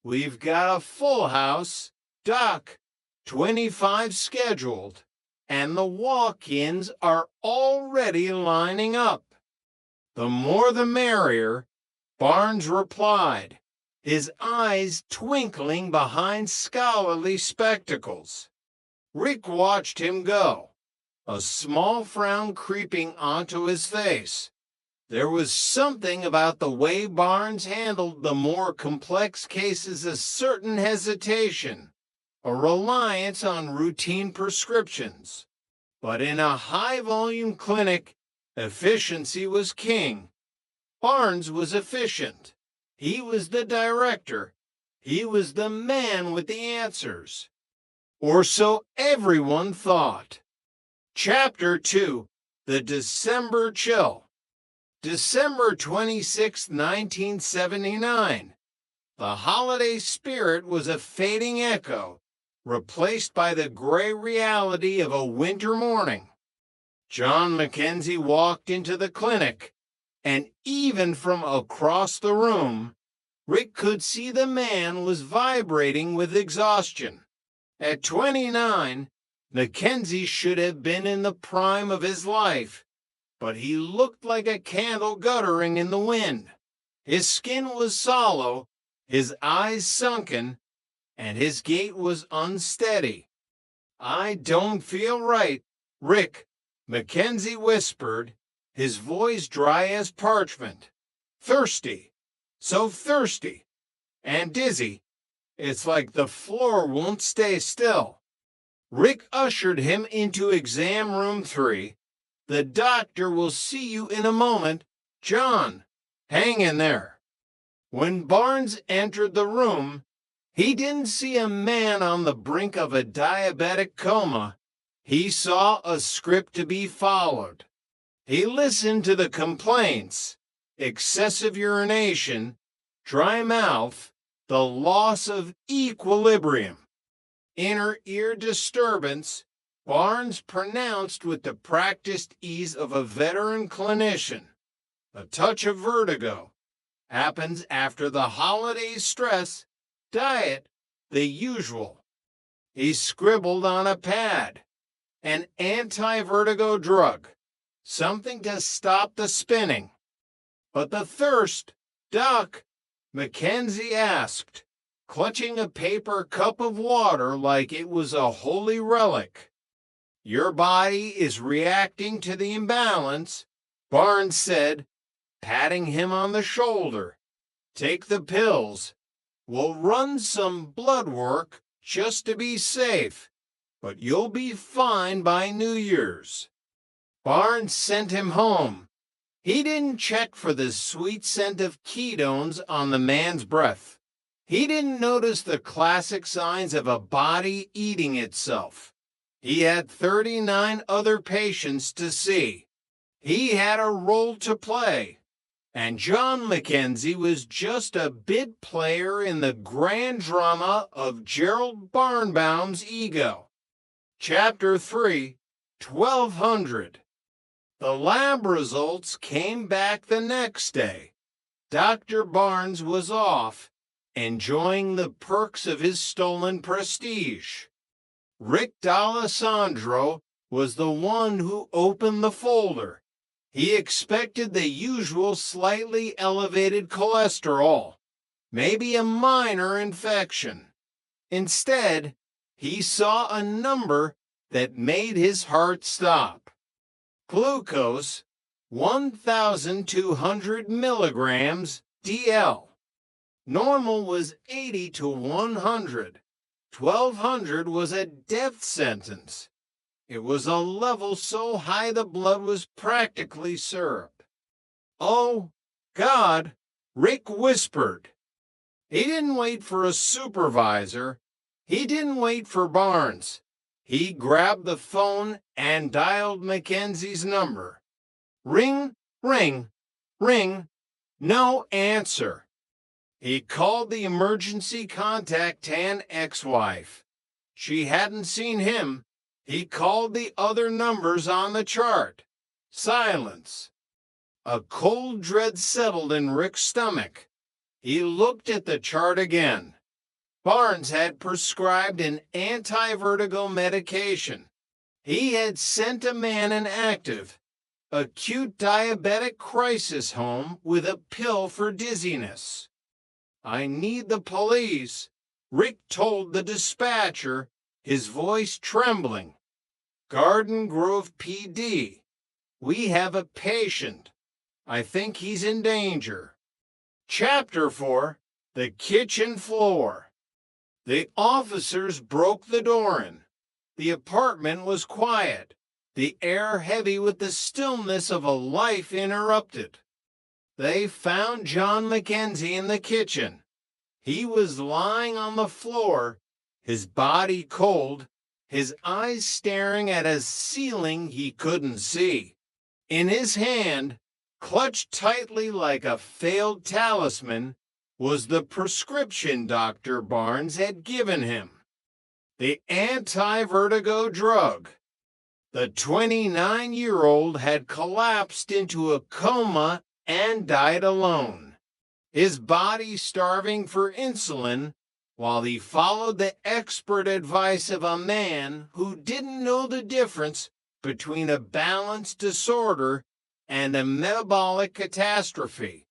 "We've got a full house, Doc, 25 scheduled, and the walk-ins are already lining up." "The more the merrier," Barnes replied, his eyes twinkling behind scholarly spectacles. Rick watched him go, a small frown creeping onto his face. There was something about the way Barnes handled the more complex cases, a certain hesitation, a reliance on routine prescriptions. But in a high-volume clinic, efficiency was king. Barnes was efficient. He was the director. He was the man with the answers. Or so everyone thought. Chapter 2, The December Chill. December 26, 1979. The holiday spirit was a fading echo, replaced by the gray reality of a winter morning. John Mackenzie walked into the clinic, and even from across the room, Rick could see the man was vibrating with exhaustion. At 29, Mackenzie should have been in the prime of his life, but he looked like a candle guttering in the wind. His skin was sallow, his eyes sunken, and his gait was unsteady. "I don't feel right, Rick," Mackenzie whispered, his voice dry as parchment. "Thirsty, so thirsty, and dizzy. It's like the floor won't stay still." Rick ushered him into exam room 3. "The doctor will see you in a moment, John. Hang in there." When Barnes entered the room, he didn't see a man on the brink of a diabetic coma. He saw a script to be followed. He listened to the complaints: excessive urination, dry mouth, the loss of equilibrium, inner ear disturbance. Barnes pronounced with the practiced ease of a veteran clinician. "A touch of vertigo. Happens after the holiday stress. Diet, the usual." He scribbled on a pad. "An anti-vertigo drug. Something to stop the spinning." "But the thirst, Doc?" Mackenzie asked, clutching a paper cup of water like it was a holy relic. "Your body is reacting to the imbalance," Barnes said, patting him on the shoulder. "Take the pills. We'll run some blood work just to be safe, but you'll be fine by New Year's. Barnes sent him home. He didn't check for the sweet scent of ketones on the man's breath. He didn't notice the classic signs of a body eating itself. He had 39 other patients to see. He had a role to play. And John McKenzie was just a bit player in the grand drama of Gerald Barnbaum's ego. Chapter 3, 1200. The lab results came back the next day. Dr. Barnes was off, enjoying the perks of his stolen prestige. Rick D'Alessandro was the one who opened the folder. He expected the usual slightly elevated cholesterol, maybe a minor infection. Instead, he saw a number that made his heart stop. Glucose, 1,200 milligrams DL. Normal was 80 to 100. 1,200 was a death sentence. It was a level so high the blood was practically syrup. "Oh, God," Rick whispered. He didn't wait for a supervisor. He didn't wait for Barnes. He grabbed the phone and dialed Mackenzie's number. Ring, ring, ring. No answer. He called the emergency contact Tan ex-wife. She hadn't seen him. He called the other numbers on the chart. Silence. A cold dread settled in Rick's stomach. He looked at the chart again. Barnes had prescribed an anti-vertigo medication. He had sent a man an active, acute diabetic crisis home with a pill for dizziness. "I need the police," Rick told the dispatcher, his voice trembling. "Garden Grove PD. We have a patient. I think he's in danger." Chapter 4, The Kitchen Floor. The officers broke the door in. The apartment was quiet, the air heavy with the stillness of a life interrupted. They found John McKenzie in the kitchen. He was lying on the floor, his body cold, his eyes staring at a ceiling he couldn't see. In his hand, clutched tightly like a failed talisman, was the prescription Dr. Barnes had given him. The anti-vertigo drug. The 29-year-old had collapsed into a coma and died alone, his body starving for insulin while he followed the expert advice of a man who didn't know the difference between a balance disorder and a metabolic catastrophe.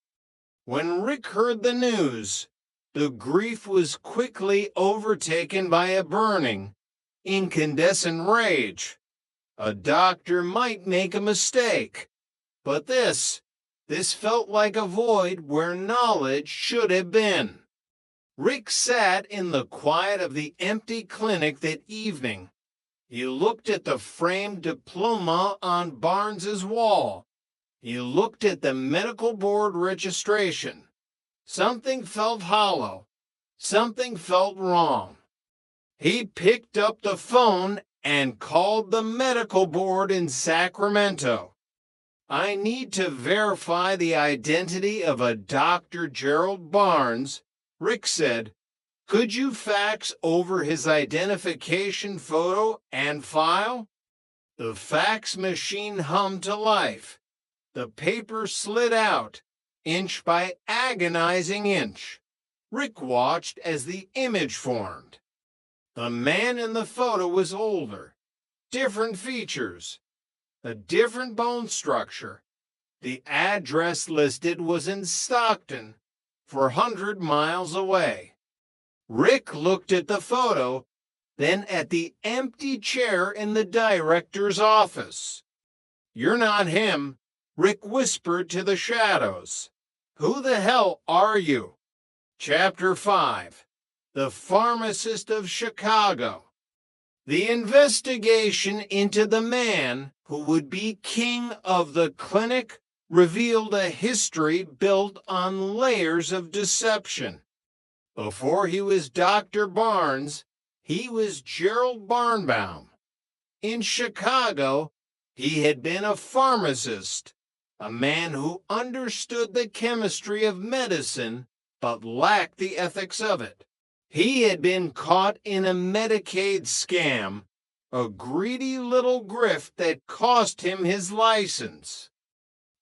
When Rick heard the news, the grief was quickly overtaken by a burning, incandescent rage. A doctor might make a mistake, but this felt like a void where knowledge should have been. Rick sat in the quiet of the empty clinic that evening. He looked at the framed diploma on Barnes's wall. He looked at the medical board registration. Something felt hollow. Something felt wrong. He picked up the phone and called the medical board in Sacramento. "I need to verify the identity of a Dr. Gerald Barnes," Rick said. "Could you fax over his identification photo and file?" The fax machine hummed to life. The paper slid out, inch by agonizing inch. Rick watched as the image formed. The man in the photo was older, different features, a different bone structure. The address listed was in Stockton, 400 miles away. Rick looked at the photo, then at the empty chair in the director's office. "You're not him," Rick whispered to the shadows. "Who the hell are you?" Chapter 5, the pharmacist of Chicago. The investigation into the man who would be king of the clinic revealed a history built on layers of deception. Before he was Dr. Barnes, he was Gerald Barnbaum. In Chicago, he had been a pharmacist, a man who understood the chemistry of medicine but lacked the ethics of it. He had been caught in a Medicaid scam, a greedy little grift that cost him his license.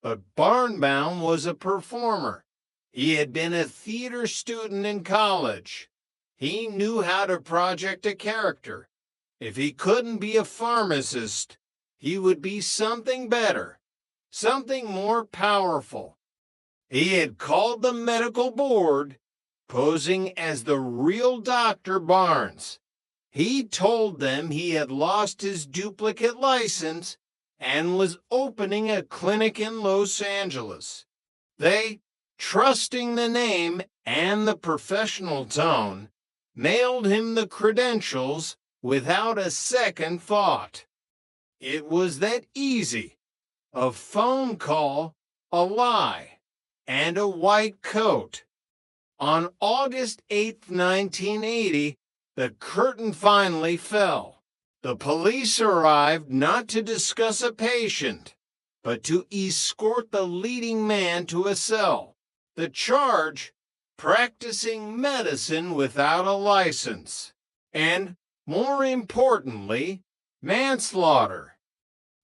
But Barnbaum was a performer. He had been a theater student in college. He knew how to project a character. If he couldn't be a pharmacist, he would be something better, something more powerful. He had called the medical board, posing as the real Dr. Barnes. He told them he had lost his duplicate license and was opening a clinic in Los Angeles. They, trusting the name and the professional tone, mailed him the credentials without a second thought. It was that easy. A phone call, a lie, and a white coat. On August 8, 1980, the curtain finally fell. The police arrived not to discuss a patient, but to escort the leading man to a cell. The charge, practicing medicine without a license, and, more importantly, manslaughter.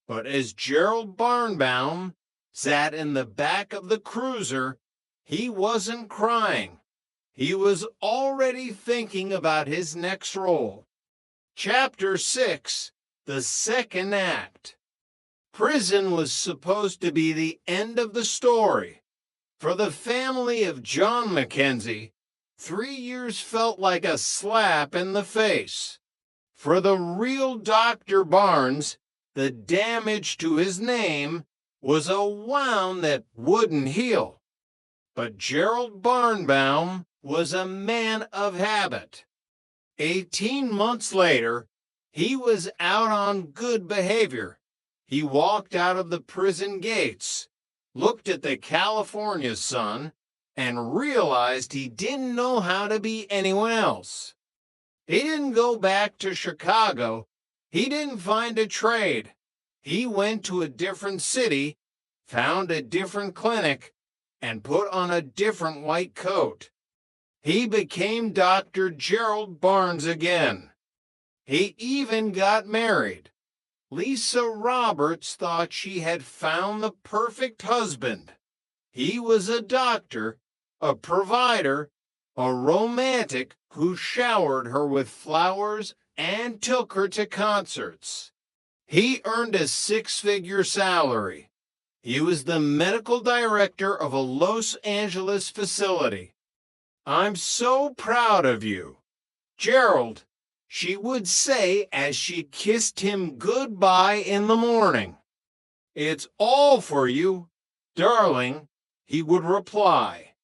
But as Gerald Barnbaum sat in the back of the cruiser, he wasn't crying. He was already thinking about his next role. Chapter 6, the second act. Prison was supposed to be the end of the story. For the family of John Mackenzie, 3 years felt like a slap in the face. For the real Dr. Barnes, the damage to his name was a wound that wouldn't heal. But Gerald Barnbaum was a man of habit. 18 months later, he was out on good behavior. He walked out of the prison gates, looked at the California sun, and realized he didn't know how to be anyone else. He didn't go back to Chicago. He didn't find a trade. He went to a different city, found a different clinic, and put on a different white coat. He became Dr. Gerald Barnes again. He even got married. Lisa Roberts thought she had found the perfect husband. He was a doctor, a provider, a romantic who showered her with flowers and took her to concerts. He earned a six-figure salary. He was the medical director of a Los Angeles facility. "I'm so proud of you, Gerald," she would say as she kissed him goodbye in the morning. "It's all for you, darling," he would reply.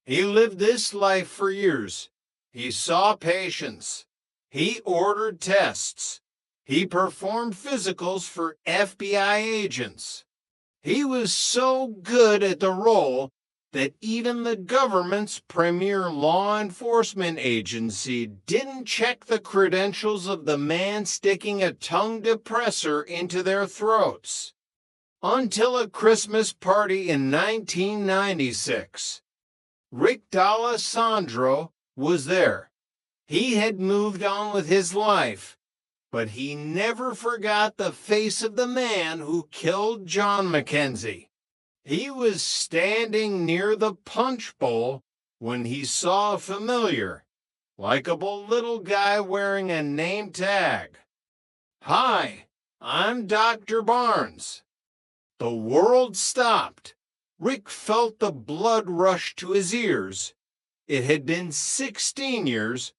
He lived this life for years. He saw patients. He ordered tests. He performed physicals for FBI agents. He was so good at the role that even the government's premier law enforcement agency didn't check the credentials of the man sticking a tongue depressor into their throats. Until a Christmas party in 1996. Rick D'Alessandro was there. He had moved on with his life, but he never forgot the face of the man who killed John Mackenzie. He was standing near the punch bowl when he saw a familiar, likable little guy wearing a name tag. "Hi, I'm Dr. Barnes." The world stopped. Rick felt the blood rush to his ears. It had been 16 years,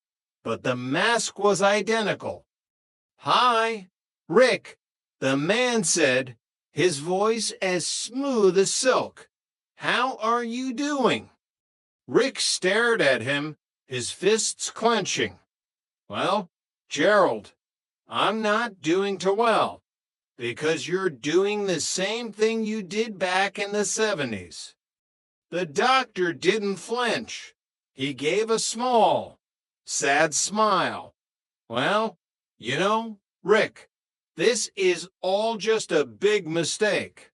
but the mask was identical. "Hi, Rick," the man said, his voice as smooth as silk. "How are you doing?" Rick stared at him, his fists clenching. Well, Gerald, I'm not doing too well, because you're doing the same thing you did back in the 70s. The doctor didn't flinch. He gave a small, sad smile. Well, you know, Rick, this is all just a big mistake.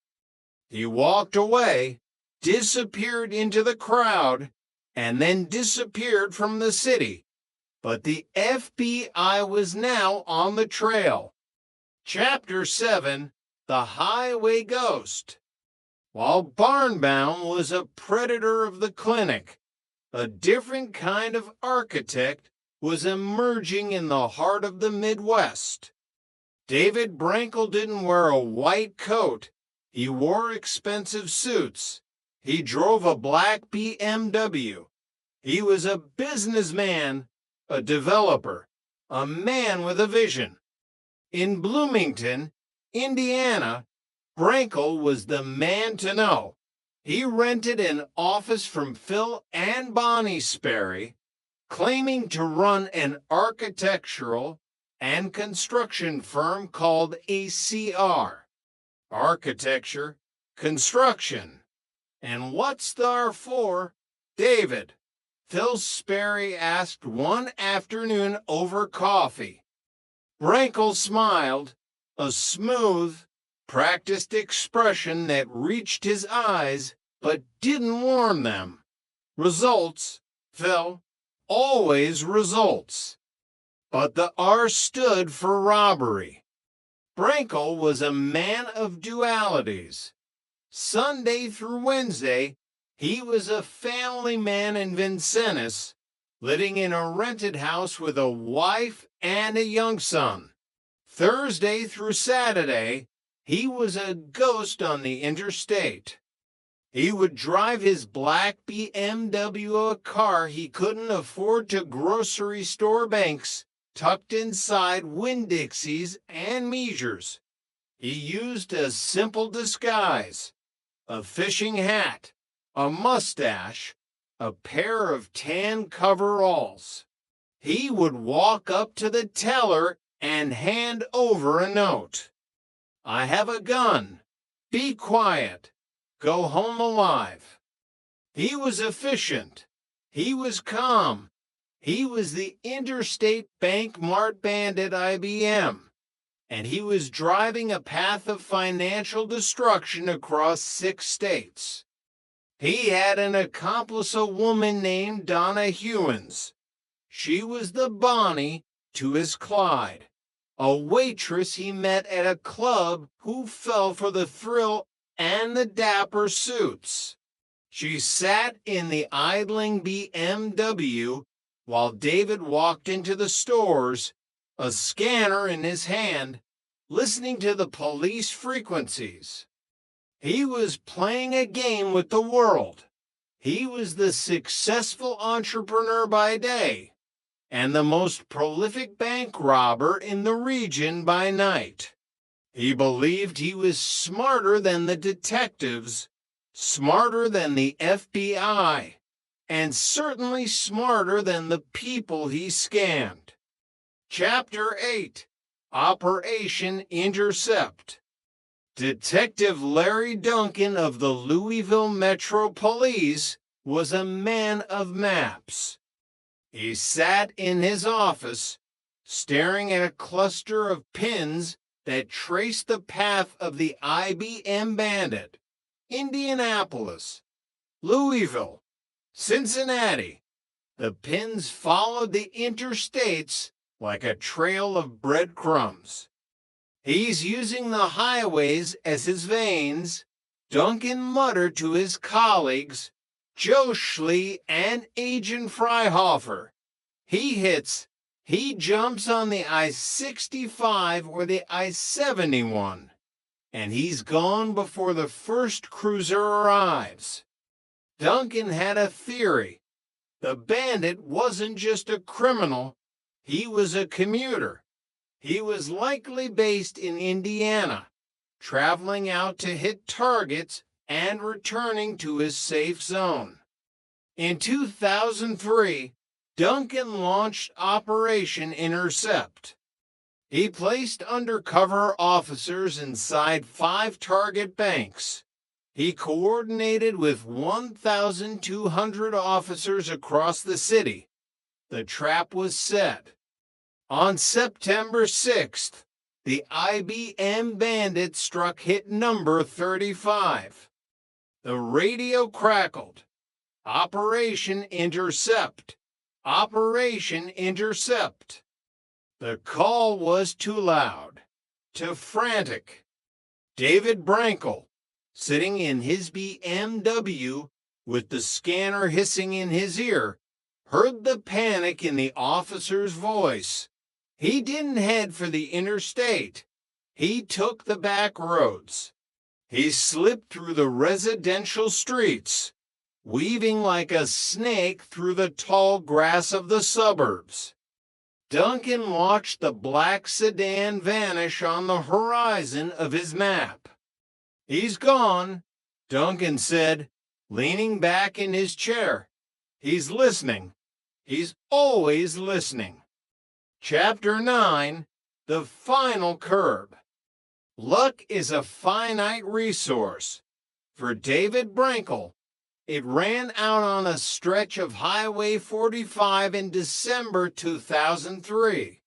He walked away, disappeared into the crowd, and then disappeared from the city. But the FBI was now on the trail. Chapter 7, The Highway Ghost. While Barnbaum was a predator of the clinic, a different kind of architect was emerging in the heart of the Midwest. David Brankel didn't wear a white coat. He wore expensive suits. He drove a black BMW. He was a businessman, a developer, a man with a vision. In Bloomington, Indiana, Brankel was the man to know. He rented an office from Phil and Bonnie Sperry, claiming to run an architectural and construction firm called ACR. Architecture, construction. And what's there for, David? Phil Sperry asked one afternoon over coffee. Brankel smiled, a smooth, practiced expression that reached his eyes but didn't warm them. Results, Phil, always results. But the R stood for robbery. Brankel was a man of dualities. Sunday through Wednesday, he was a family man in Vincennes, living in a rented house with a wife and a young son. Thursday through Saturday, he was a ghost on the interstate. He would drive his black BMW, a car he couldn't afford, to grocery store banks tucked inside Winn-Dixies and Measures. He used a simple disguise, a fishing hat, a mustache, a pair of tan coveralls. He would walk up to the teller and hand over a note. I have a gun. Be quiet. Go home alive. He was efficient. He was calm. He was the interstate bank mart bandit IBM. And he was driving a path of financial destruction across 6 states. He had an accomplice, a woman named Donna Hewins. She was the Bonnie to his Clyde, a waitress he met at a club who fell for the thrill and the dapper suits. She sat in the idling BMW while David walked into the stores, a scanner in his hand, listening to the police frequencies. He was playing a game with the world. He was the successful entrepreneur by day and the most prolific bank robber in the region by night. He believed he was smarter than the detectives, smarter than the FBI, and certainly smarter than the people he scammed. Chapter 8, Operation Intercept. Detective Larry Duncan of the Louisville Metro Police was a man of maps. He sat in his office, staring at a cluster of pins that traced the path of the IBM bandit. Indianapolis, Louisville, Cincinnati. The pins followed the interstates like a trail of breadcrumbs. He's using the highways as his veins, Duncan muttered to his colleagues, Joe Schley and Agent Freihofer. He jumps on the I-65 or the I-71, and he's gone before the first cruiser arrives. Duncan had a theory. The bandit wasn't just a criminal, he was a commuter. He was likely based in Indiana, traveling out to hit targets and returning to his safe zone. In 2003, Duncan launched Operation Intercept. He placed undercover officers inside 5 target banks. He coordinated with 1,200 officers across the city. The trap was set. On September 6th, the IBM Bandit struck hit number 35. The radio crackled. Operation Intercept. Operation Intercept. The call was too loud, too frantic. David Brankel, sitting in his BMW with the scanner hissing in his ear, heard the panic in the officer's voice. He didn't head for the interstate. He took the back roads. He slipped through the residential streets, weaving like a snake through the tall grass of the suburbs. Duncan watched the black sedan vanish on the horizon of his map. "He's gone," Duncan said, leaning back in his chair. "He's listening. He's always listening." Chapter 9, The Final Curb. Luck is a finite resource. For David Brankel, it ran out on a stretch of Highway 45 in December 2003.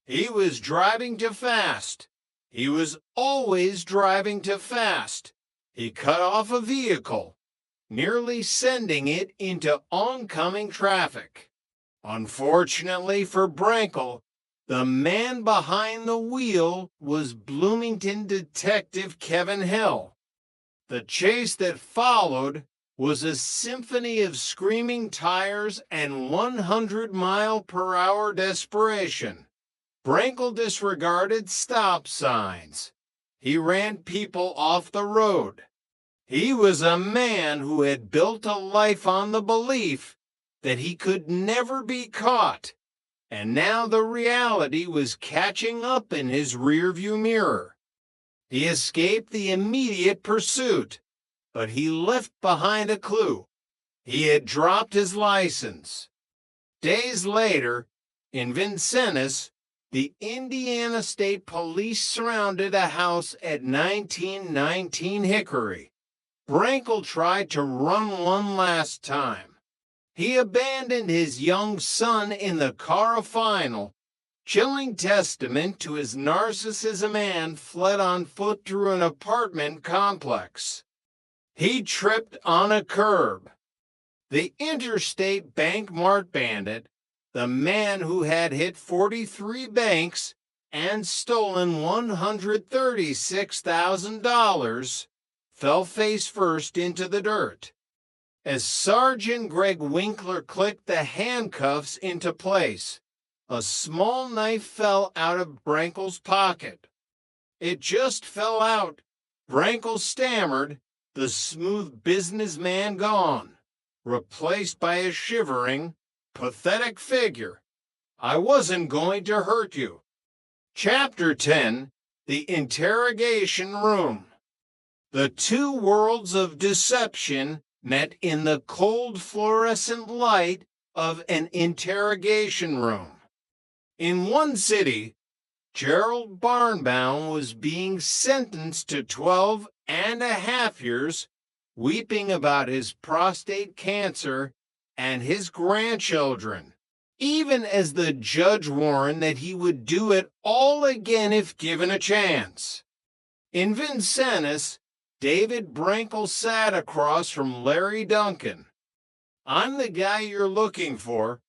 He was driving too fast. He was always driving too fast. He cut off a vehicle, nearly sending it into oncoming traffic. Unfortunately for Brankel, the man behind the wheel was Bloomington detective Kevin Hill. The chase that followed was a symphony of screaming tires and 100-mile-per-hour desperation. Brankel disregarded stop signs. He ran people off the road. He was a man who had built a life on the belief that he could never be caught, and now the reality was catching up in his rearview mirror. He escaped the immediate pursuit, but he left behind a clue. He had dropped his license. Days later, in Vincennes, the Indiana State Police surrounded a house at 1919 Hickory. Brankel tried to run one last time. He abandoned his young son in the car, a final, chilling testament to his narcissism, and fled on foot through an apartment complex. He tripped on a curb. The Interstate Bank Mart bandit, the man who had hit 43 banks and stolen $136,000, fell face first into the dirt. As Sergeant Greg Winkler clicked the handcuffs into place, a small knife fell out of Brankel's pocket. It just fell out. Brankel stammered, the smooth businessman gone, replaced by a shivering, pathetic figure. "I wasn't going to hurt you." Chapter 10, The Interrogation Room. The two worlds of deception met in the cold fluorescent light of an interrogation room. In one city, Gerald Barnbaum was being sentenced to 12.5 years, weeping about his prostate cancer and his grandchildren, even as the judge warned that he would do it all again if given a chance. In Vincennes, David Brankel sat across from Larry Duncan. "I'm the guy you're looking for,"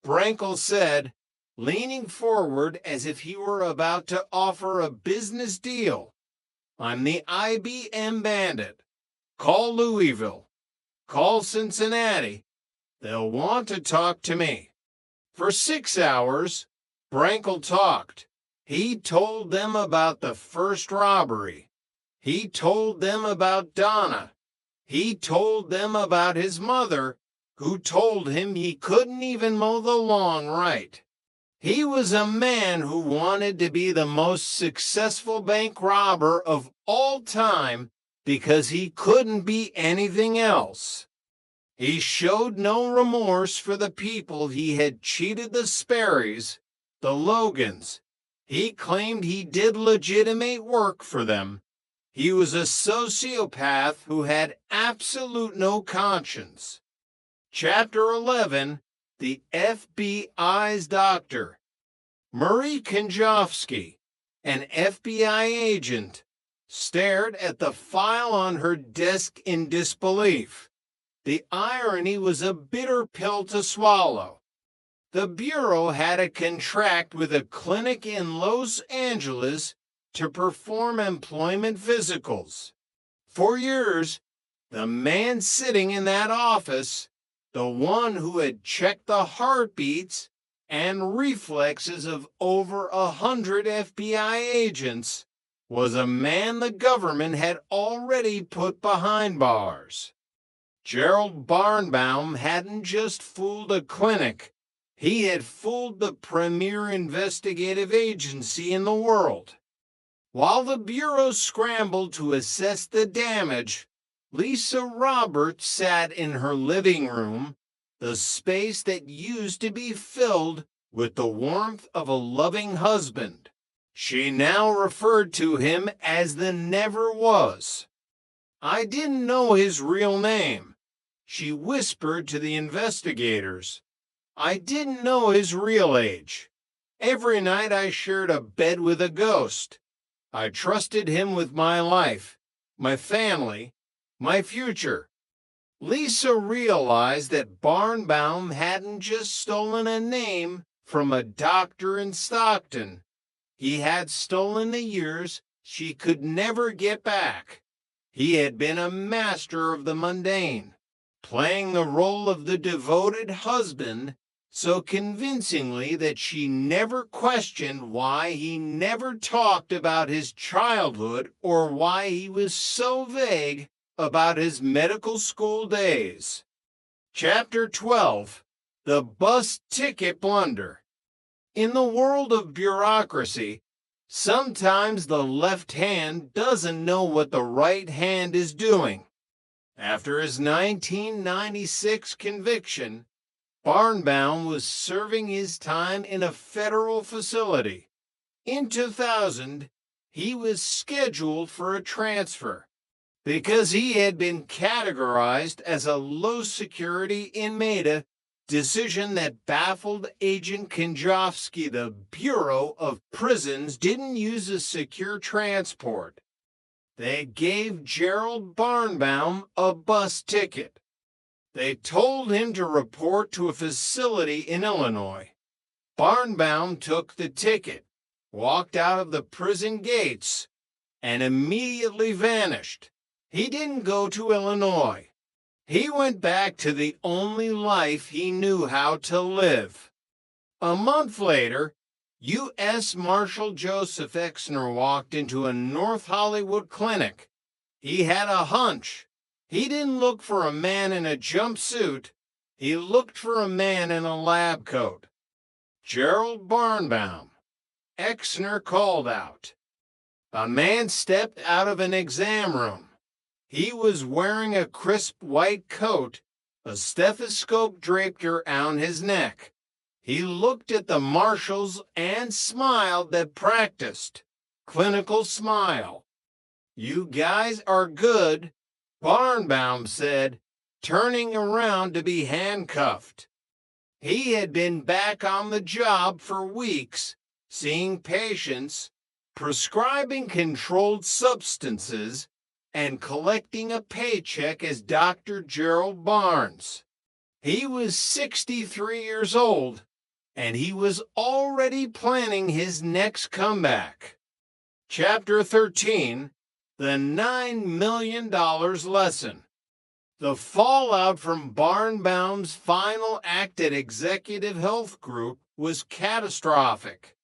Brankel said, leaning forward as if he were about to offer a business deal. "I'm the IBM Bandit. Call Louisville. Call Cincinnati. They'll want to talk to me." For 6 hours, Brankel talked. He told them about the first robbery. He told them about Donna. He told them about his mother, who told him he couldn't even mow the lawn right. He was a man who wanted to be the most successful bank robber of all time because he couldn't be anything else. He showed no remorse for the people he had cheated, the Sperrys, the Logans. He claimed he did legitimate work for them. He was a sociopath who had absolute no conscience. Chapter 11, The FBI's Doctor. Marie Konjovsky, an FBI agent, stared at the file on her desk in disbelief. The irony was a bitter pill to swallow. The Bureau had a contract with a clinic in Los Angeles to perform employment physicals. For years, the man sitting in that office, the one who had checked the heartbeats and reflexes of over 100 FBI agents, was a man the government had already put behind bars. Gerald Barnbaum hadn't just fooled a clinic, he had fooled the premier investigative agency in the world. While the Bureau scrambled to assess the damage, Lisa Roberts sat in her living room, the space that used to be filled with the warmth of a loving husband. She now referred to him as the Never Was. I didn't know his real name, she whispered to the investigators. I didn't know his real age. Every night I shared a bed with a ghost. I trusted him with my life, my family, my future. Lisa realized that Barnbaum hadn't just stolen a name from a doctor in Stockton. He had stolen the years she could never get back. He had been a master of the mundane, playing the role of the devoted husband so convincingly that she never questioned why he never talked about his childhood or why he was so vague about his medical school days. Chapter 12, The Bus Ticket Blunder. In the world of bureaucracy, sometimes the left hand doesn't know what the right hand is doing. After his 1996 conviction, Barnbaum was serving his time in a federal facility. In 2000, he was scheduled for a transfer because he had been categorized as a low-security inmate, a decision that baffled Agent Konjovsky. The Bureau of Prisons didn't use a secure transport. They gave Gerald Barnbaum a bus ticket. They told him to report to a facility in Illinois. Barnbaum took the ticket, walked out of the prison gates, and immediately vanished. He didn't go to Illinois. He went back to the only life he knew how to live. A month later, U.S. Marshal Joseph Exner walked into a North Hollywood clinic. He had a hunch. He didn't look for a man in a jumpsuit. He looked for a man in a lab coat. Gerald Barnbaum. Exner called out. A man stepped out of an exam room. He was wearing a crisp white coat, a stethoscope draped around his neck. He looked at the marshals and smiled that practiced. Clinical smile. "You guys are good," Barnbaum said, turning around to be handcuffed. He had been back on the job for weeks, seeing patients, prescribing controlled substances, and collecting a paycheck as Dr. Gerald Barnes. He was 63 years old, and he was already planning his next comeback. Chapter 13, The $9 Million Lesson. The fallout from Barnbaum's final act at Executive Health Group was catastrophic.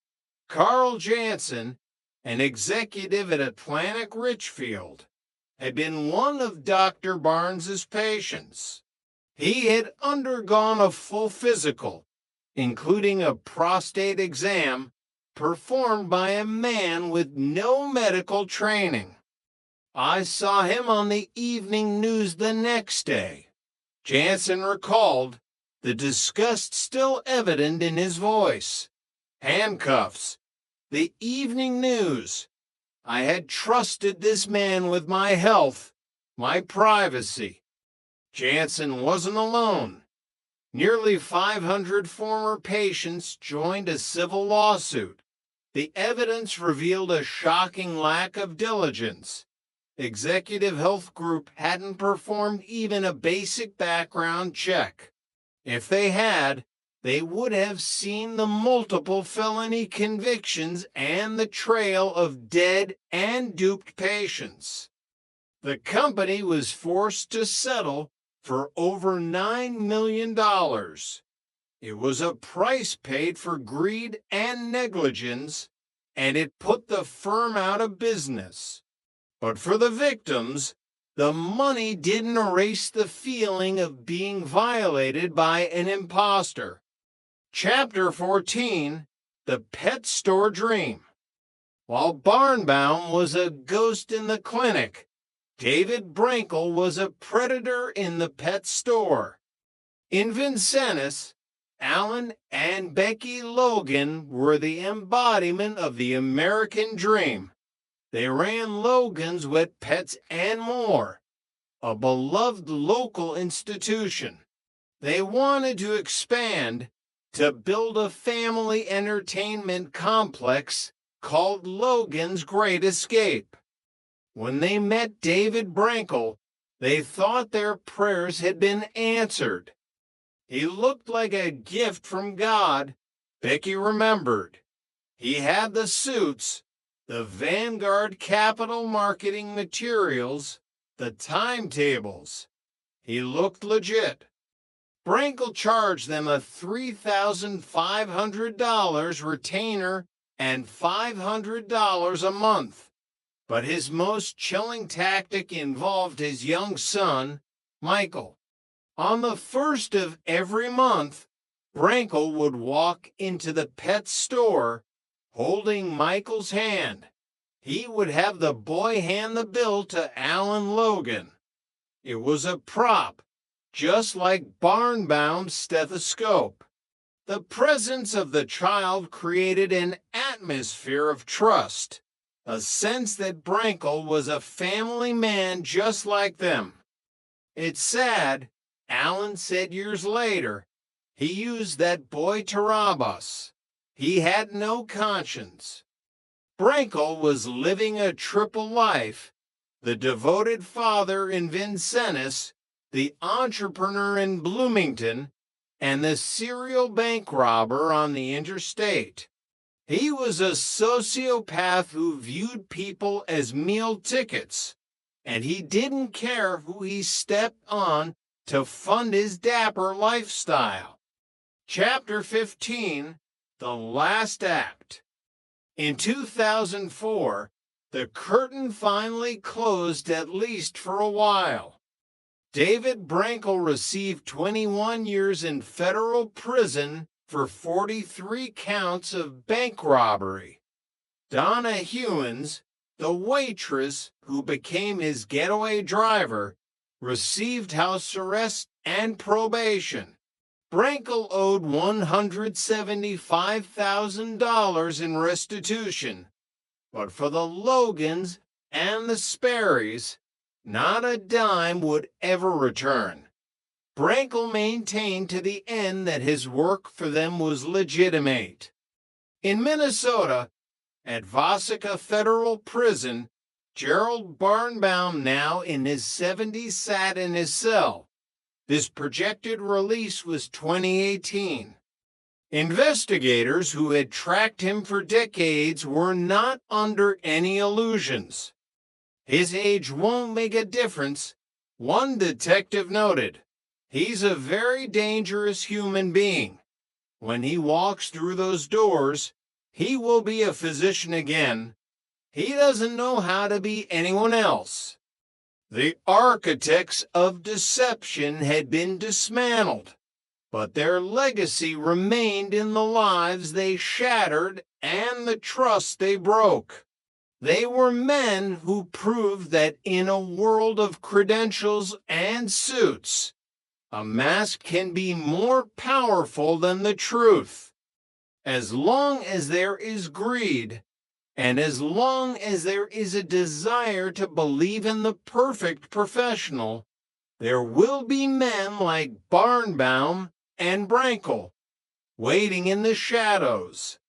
Carl Jansen, an executive at Atlantic Richfield, had been one of Dr. Barnes's patients. He had undergone a full physical, including a prostate exam, performed by a man with no medical training. I saw him on the evening news the next day. Jansen recalled, the disgust still evident in his voice. Handcuffs. The evening news. I had trusted this man with my health, my privacy. Jansen wasn't alone. Nearly 500 former patients joined a civil lawsuit. The evidence revealed a shocking lack of diligence. Executive Health Group hadn't performed even a basic background check. If they had, they would have seen the multiple felony convictions and the trail of dead and duped patients. The company was forced to settle for over $9 million. It was a price paid for greed and negligence, and it put the firm out of business. But for the victims, the money didn't erase the feeling of being violated by an imposter. Chapter 14, The Pet Store Dream. While Barnbaum was a ghost in the clinic, David Brankel was a predator in the pet store. In Vincennes, Alan and Becky Logan were the embodiment of the American dream. They ran Logan's Wet Pets and More, a beloved local institution. They wanted to expand to build a family entertainment complex called Logan's Great Escape. When they met David Brankel, they thought their prayers had been answered. He looked like a gift from God, Becky remembered. He had the suits, the Vanguard Capital marketing materials, the timetables. He looked legit. Brankel charged them a $3,500 retainer and $500 a month. But his most chilling tactic involved his young son, Michael. On the first of every month, Brankel would walk into the pet store holding Michael's hand. He would have the boy hand the bill to Alan Logan. It was a prop, just like Barnbaum's stethoscope. The presence of the child created an atmosphere of trust, a sense that Brankel was a family man just like them. It's sad, Alan said years later, he used that boy to rob us. He had no conscience. Brankel was living a triple life, the devoted father in Vincennes, the entrepreneur in Bloomington, and the serial bank robber on the interstate. He was a sociopath who viewed people as meal tickets, and he didn't care who he stepped on to fund his dapper lifestyle. Chapter 15, The Last Act. In 2004, the curtain finally closed, at least for a while. David Brankel received 21 years in federal prison for 43 counts of bank robbery. Donna Hewins, the waitress who became his getaway driver, received house arrest and probation. Brankel owed $175,000 in restitution, but for the Logans and the Sperrys, not a dime would ever return. Brankel maintained to the end that his work for them was legitimate. In Minnesota, at Vasica Federal Prison, Gerald Barnbaum, now in his 70s, sat in his cell. His projected release was 2018. Investigators who had tracked him for decades were not under any illusions. His age won't make a difference, one detective noted. He's a very dangerous human being. When he walks through those doors, he will be a physician again. He doesn't know how to be anyone else. The architects of deception had been dismantled, but their legacy remained in the lives they shattered and the trust they broke. They were men who proved that in a world of credentials and suits, A mask can be more powerful than the truth. As long as there is greed, and as long as there is a desire to believe in the perfect professional, there will be men like Barnbaum and Brankel, waiting in the shadows,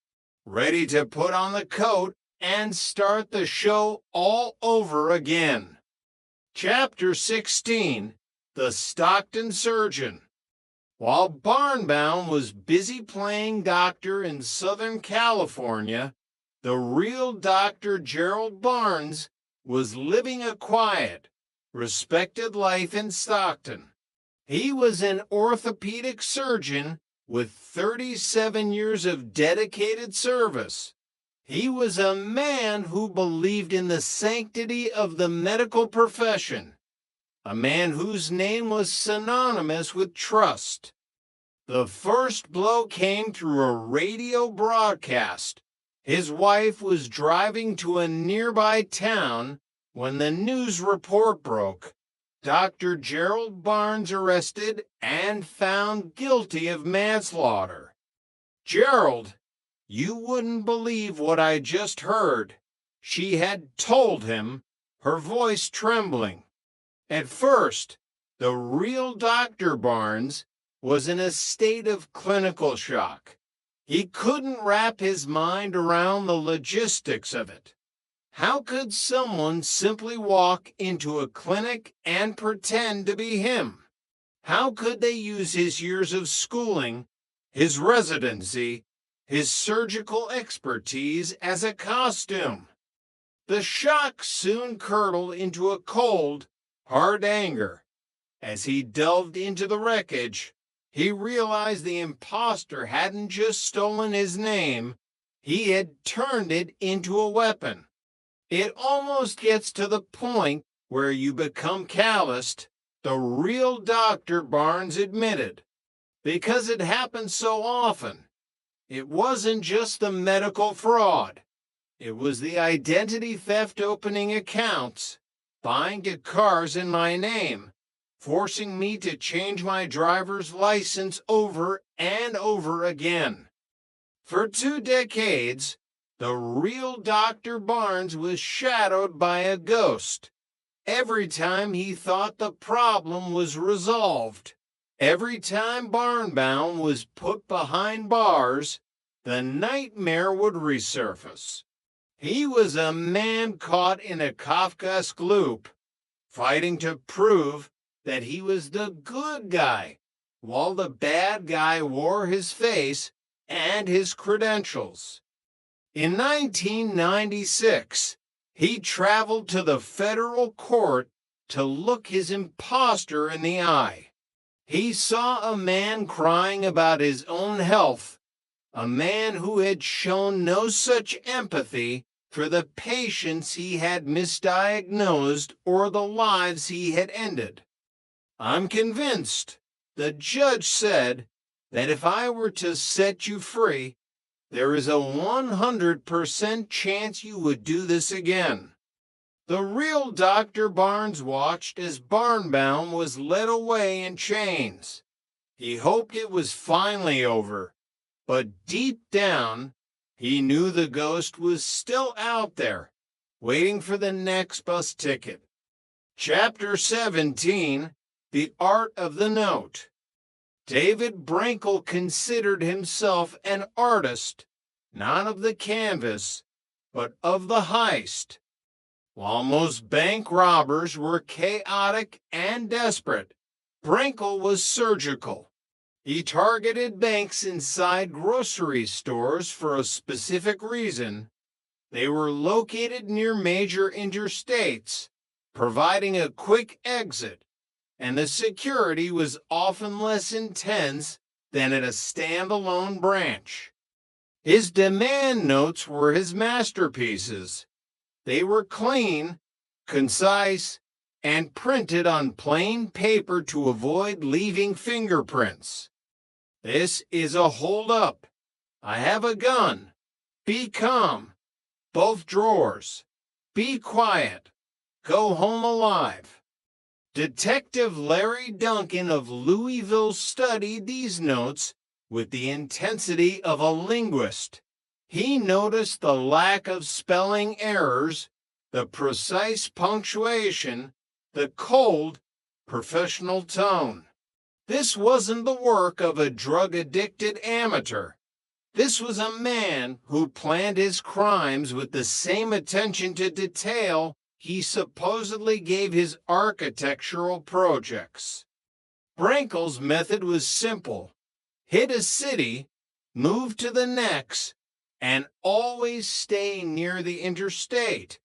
ready to put on the coat and start the show all over again. Chapter 16, The Stockton Surgeon. While Barnbaum was busy playing doctor in Southern California, the real Dr. Gerald Barnes was living a quiet, respected life in Stockton. He was an orthopedic surgeon with 37 years of dedicated service. He was a man who believed in the sanctity of the medical profession, a man whose name was synonymous with trust. The first blow came through a radio broadcast. His wife was driving to a nearby town when the news report broke. Dr. Gerald Barnes arrested and found guilty of manslaughter. Gerald, you wouldn't believe what I just heard, she had told him, her voice trembling. At first, the real Dr. Barnes was in a state of clinical shock. He couldn't wrap his mind around the logistics of it. How could someone simply walk into a clinic and pretend to be him? How could they use his years of schooling, his residency, his surgical expertise as a costume? The shock soon curdled into a cold, hard anger. As he delved into the wreckage, he realized the imposter hadn't just stolen his name, he had turned it into a weapon. It almost gets to the point where you become calloused, the real Dr. Barnes admitted, because it happened so often. It wasn't just the medical fraud. It was the identity theft opening accounts, buying cars in my name, forcing me to change my driver's license over and over again. For 2 decades, the real Dr. Barnes was shadowed by a ghost. Every time he thought the problem was resolved, every time Barnbaum was put behind bars, the nightmare would resurface. He was a man caught in a Kafkaesque loop, fighting to prove that he was the good guy, while the bad guy wore his face and his credentials. In 1996, he traveled to the federal court to look his imposter in the eye. He saw a man crying about his own health, a man who had shown no such empathy for the patients he had misdiagnosed or the lives he had ended. I'm convinced, the judge said, that if I were to set you free, there is a 100% chance you would do this again. The real Dr. Barnes watched as Barnbaum was led away in chains. He hoped it was finally over, but deep down, he knew the ghost was still out there, waiting for the next bus ticket. Chapter 17, The Art of the Note. David Brankel considered himself an artist, not of the canvas, but of the heist. While most bank robbers were chaotic and desperate, Brankel was surgical. He targeted banks inside grocery stores for a specific reason. They were located near major interstates, providing a quick exit, and the security was often less intense than at a standalone branch. His demand notes were his masterpieces. They were clean, concise, and printed on plain paper to avoid leaving fingerprints. This is a hold-up. I have a gun. Be calm. Both drawers. Be quiet. Go home alive. Detective Larry Duncan of Louisville studied these notes with the intensity of a linguist. He noticed the lack of spelling errors, the precise punctuation, the cold, professional tone. This wasn't the work of a drug-addicted amateur. This was a man who planned his crimes with the same attention to detail he supposedly gave his architectural projects. Brankel's method was simple. Hit a city, move to the next, and always stay near the interstate.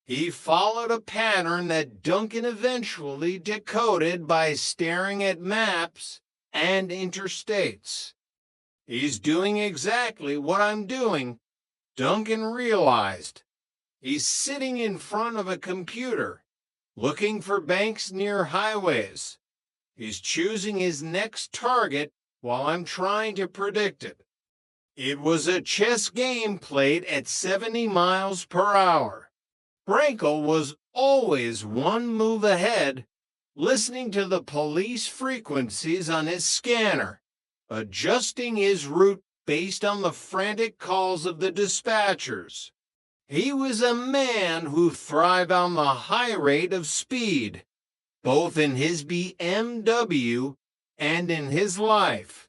He followed a pattern that Duncan eventually decoded by staring at maps and interstates. He's doing exactly what I'm doing, Duncan realized. He's sitting in front of a computer, looking for banks near highways. He's choosing his next target while I'm trying to predict it. It was a chess game played at 70 miles per hour. Brankel was always one move ahead, listening to the police frequencies on his scanner, adjusting his route based on the frantic calls of the dispatchers. He was a man who thrived on the high rate of speed, both in his BMW and in his life.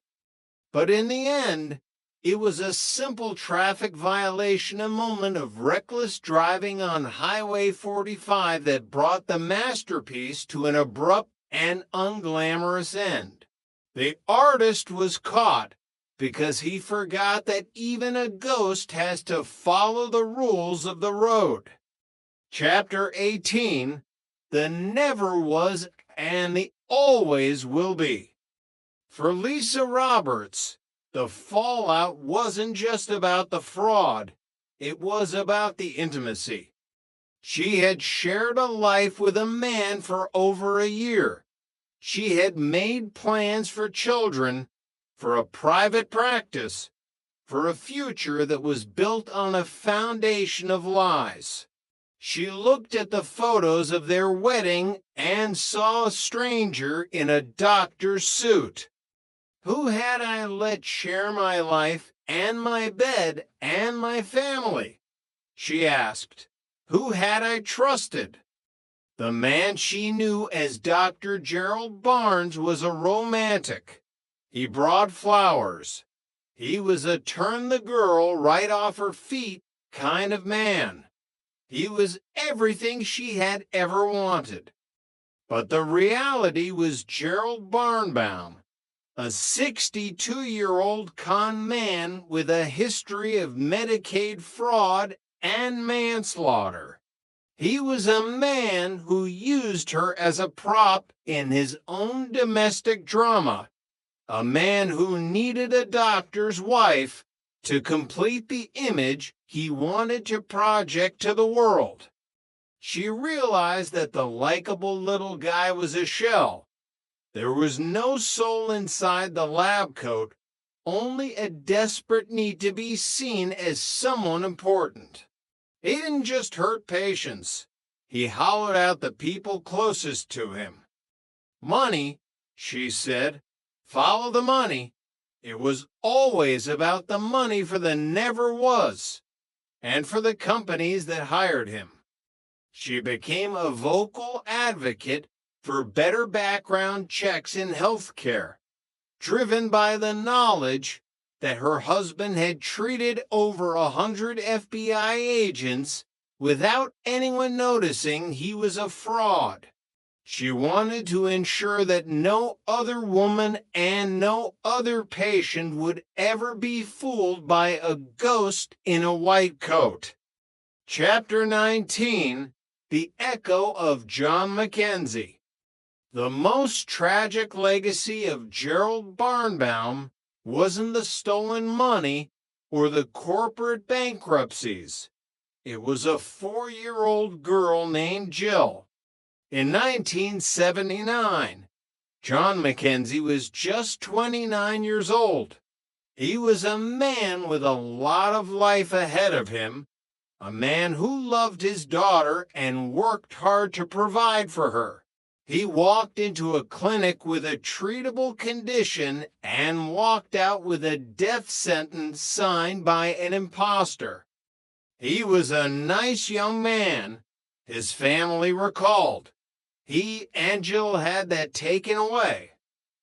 But in the end, it was a simple traffic violation, a moment of reckless driving on Highway 45 that brought the masterpiece to an abrupt and unglamorous end. The artist was caught because he forgot that even a ghost has to follow the rules of the road. Chapter 18, The Never Was and the Always Will Be. For Lisa Roberts, the fallout wasn't just about the fraud, it was about the intimacy. She had shared a life with a man for over a year. She had made plans for children, for a private practice, for a future that was built on a foundation of lies. She looked at the photos of their wedding and saw a stranger in a doctor's suit. Who had I let share my life and my bed and my family? She asked. Who had I trusted? The man she knew as Dr. Gerald Barnes was a romantic. He brought flowers. He was a turn the girl right off her feet kind of man. He was everything she had ever wanted. But the reality was Gerald Barnbaum, a 62-year-old con man with a history of Medicaid fraud and manslaughter. He was a man who used her as a prop in his own domestic drama, a man who needed a doctor's wife to complete the image he wanted to project to the world. She realized that the likable little guy was a shell. There was no soul inside the lab coat, only a desperate need to be seen as someone important. He didn't just hurt patients. He hollowed out the people closest to him. Money, she said, follow the money. It was always about the money for the never was, and for the companies that hired him. She became a vocal advocate for better background checks in healthcare, driven by the knowledge that her husband had treated over 100 FBI agents without anyone noticing he was a fraud. She wanted to ensure that no other woman and no other patient would ever be fooled by a ghost in a white coat. Chapter 19, The Echo of John Mackenzie. The most tragic legacy of Gerald Barnbaum wasn't the stolen money or the corporate bankruptcies. It was a 4-year-old girl named Jill. In 1979, John Mackenzie was just 29 years old. He was a man with a lot of life ahead of him, a man who loved his daughter and worked hard to provide for her. He walked into a clinic with a treatable condition and walked out with a death sentence signed by an imposter. He was a nice young man, his family recalled. He and Jill had that taken away.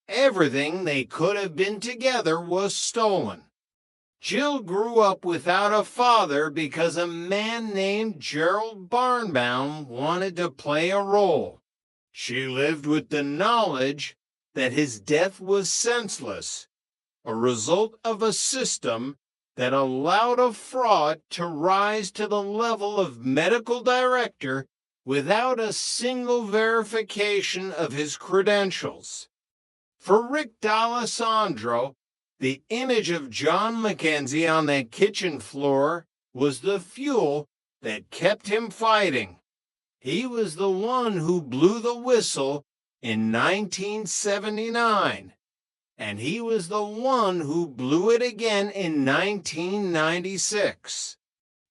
Everything they could have been together was stolen. Jill grew up without a father because a man named Gerald Barnbaum wanted to play a role. She lived with the knowledge that his death was senseless, a result of a system that allowed a fraud to rise to the level of medical director without a single verification of his credentials. For Rick D'Alessandro, the image of John Mackenzie on that kitchen floor was the fuel that kept him fighting. He was the one who blew the whistle in 1979. And he was the one who blew it again in 1996.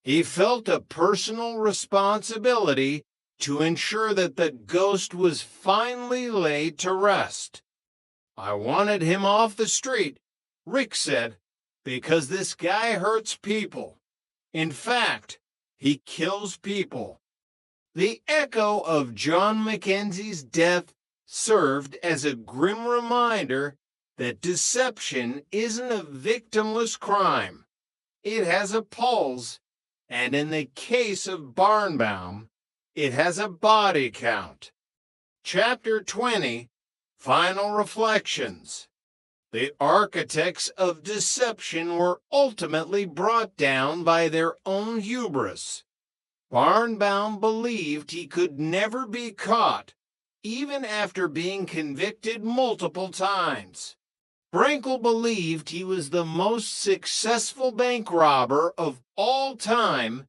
He felt a personal responsibility to ensure that the ghost was finally laid to rest. I wanted him off the street, Rick said, because this guy hurts people. In fact, he kills people. The echo of John Mackenzie's death served as a grim reminder that deception isn't a victimless crime. It has a pulse, and in the case of Barnbaum, it has a body count. Chapter 20, Final Reflections. The architects of deception were ultimately brought down by their own hubris. Barnbaum believed he could never be caught, even after being convicted multiple times. Brankel believed he was the most successful bank robber of all time,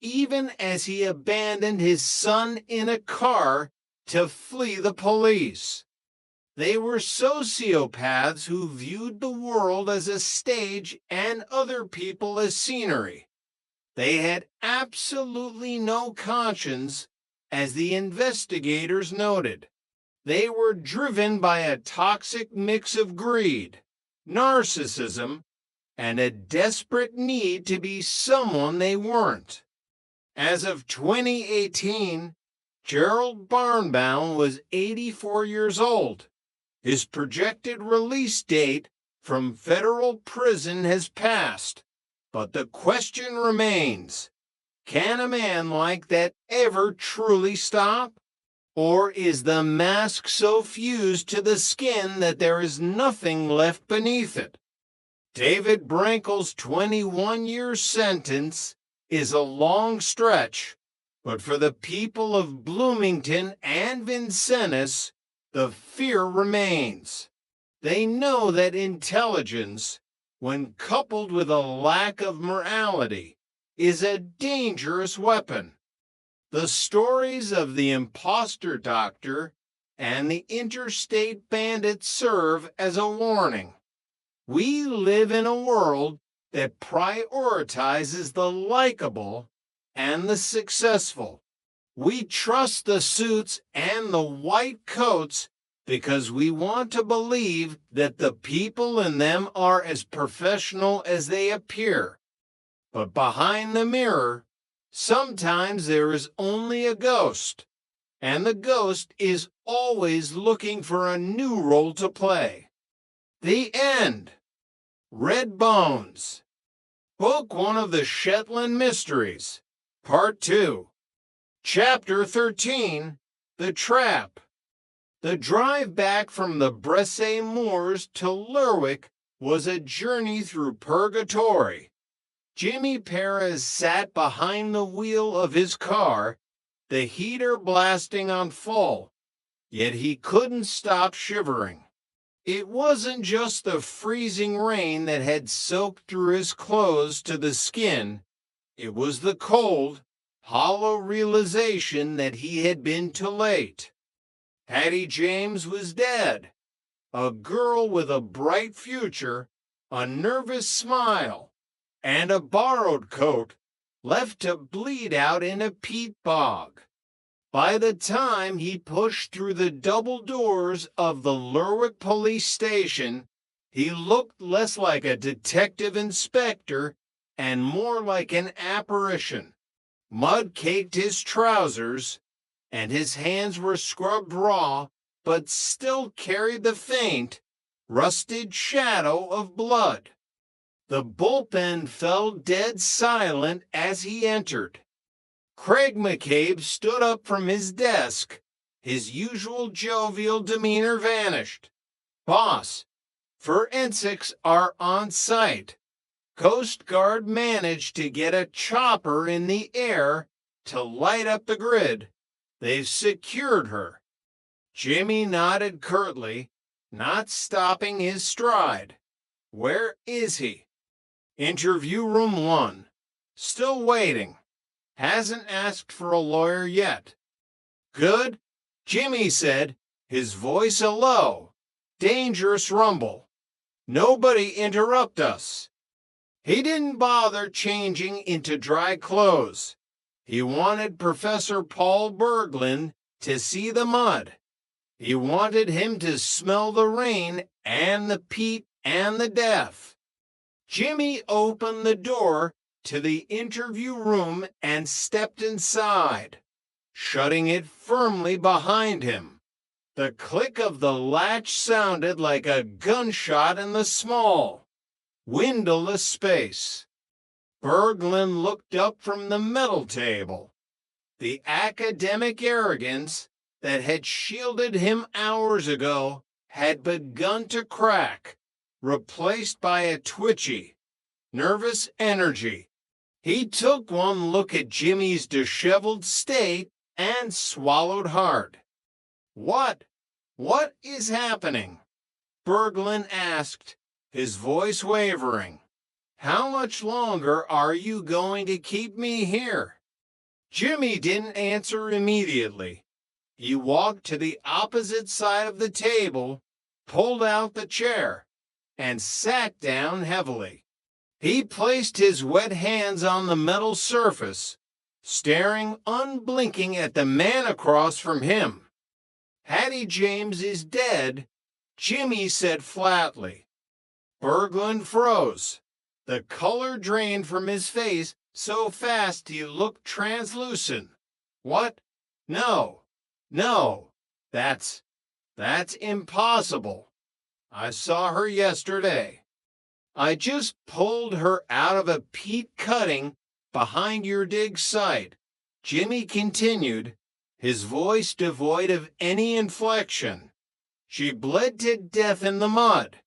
even as he abandoned his son in a car to flee the police. They were sociopaths who viewed the world as a stage and other people as scenery. They had absolutely no conscience, as the investigators noted. They were driven by a toxic mix of greed, narcissism, and a desperate need to be someone they weren't. As of 2018, Gerald Barnbaum was 84 years old. His projected release date from federal prison has passed, but the question remains, can a man like that ever truly stop? Or is the mask so fused to the skin that there is nothing left beneath it? David Brankel's 21-year sentence is a long stretch, but for the people of Bloomington and Vincennes, the fear remains. They know that intelligence, when coupled with a lack of morality, is a dangerous weapon. The stories of the imposter doctor and the interstate bandit serve as a warning. We live in a world that prioritizes the likable and the successful. We trust the suits and the white coats because we want to believe that the people in them are as professional as they appear. But behind the mirror, sometimes there is only a ghost, and the ghost is always looking for a new role to play. The end. Red Bones. Book 1 of the Shetland Mysteries. Part 2. Chapter 13. The Trap. The drive back from the Bresse Moors to Lerwick was a journey through purgatory. Jimmy Perez sat behind the wheel of his car, the heater blasting on full, yet he couldn't stop shivering. It wasn't just the freezing rain that had soaked through his clothes to the skin. It was the cold, hollow realization that he had been too late. Hattie James was dead. A girl with a bright future, a nervous smile, and a borrowed coat left to bleed out in a peat bog. By the time he pushed through the double doors of the Lerwick police station, he looked less like a detective inspector and more like an apparition. Mud caked his trousers, and his hands were scrubbed raw, but still carried the faint, rusted shadow of blood. The bullpen fell dead silent as he entered. Craig McCabe stood up from his desk. His usual jovial demeanor vanished. "Boss, forensics are on site. Coast Guard managed to get a chopper in the air to light up the grid. They've secured her." Jimmy nodded curtly, not stopping his stride. "Where is he?" "Interview room 1. Still waiting. Hasn't asked for a lawyer yet." "Good," Jimmy said, his voice a low, dangerous rumble. "Nobody interrupt us." He didn't bother changing into dry clothes. He wanted Professor Paul Berglund to see the mud. He wanted him to smell the rain and the peat and the death. Jimmy opened the door to the interview room and stepped inside, shutting it firmly behind him. The click of the latch sounded like a gunshot in the small, windowless space. Berglund looked up from the metal table. The academic arrogance that had shielded him hours ago had begun to crack, replaced by a twitchy, nervous energy. He took one look at Jimmy's disheveled state and swallowed hard. What is happening?" Berglund asked, his voice wavering. "How much longer are you going to keep me here?" Jimmy didn't answer immediately. He walked to the opposite side of the table, pulled out the chair, and sat down heavily. He placed his wet hands on the metal surface, staring unblinking at the man across from him. "Hattie James is dead," Jimmy said flatly. Berglund froze. The color drained from his face so fast he looked translucent. "What? No, that's impossible. I saw her yesterday. I just pulled her out of a peat cutting behind your dig site," Jimmy continued, his voice devoid of any inflection. "She bled to death in the mud."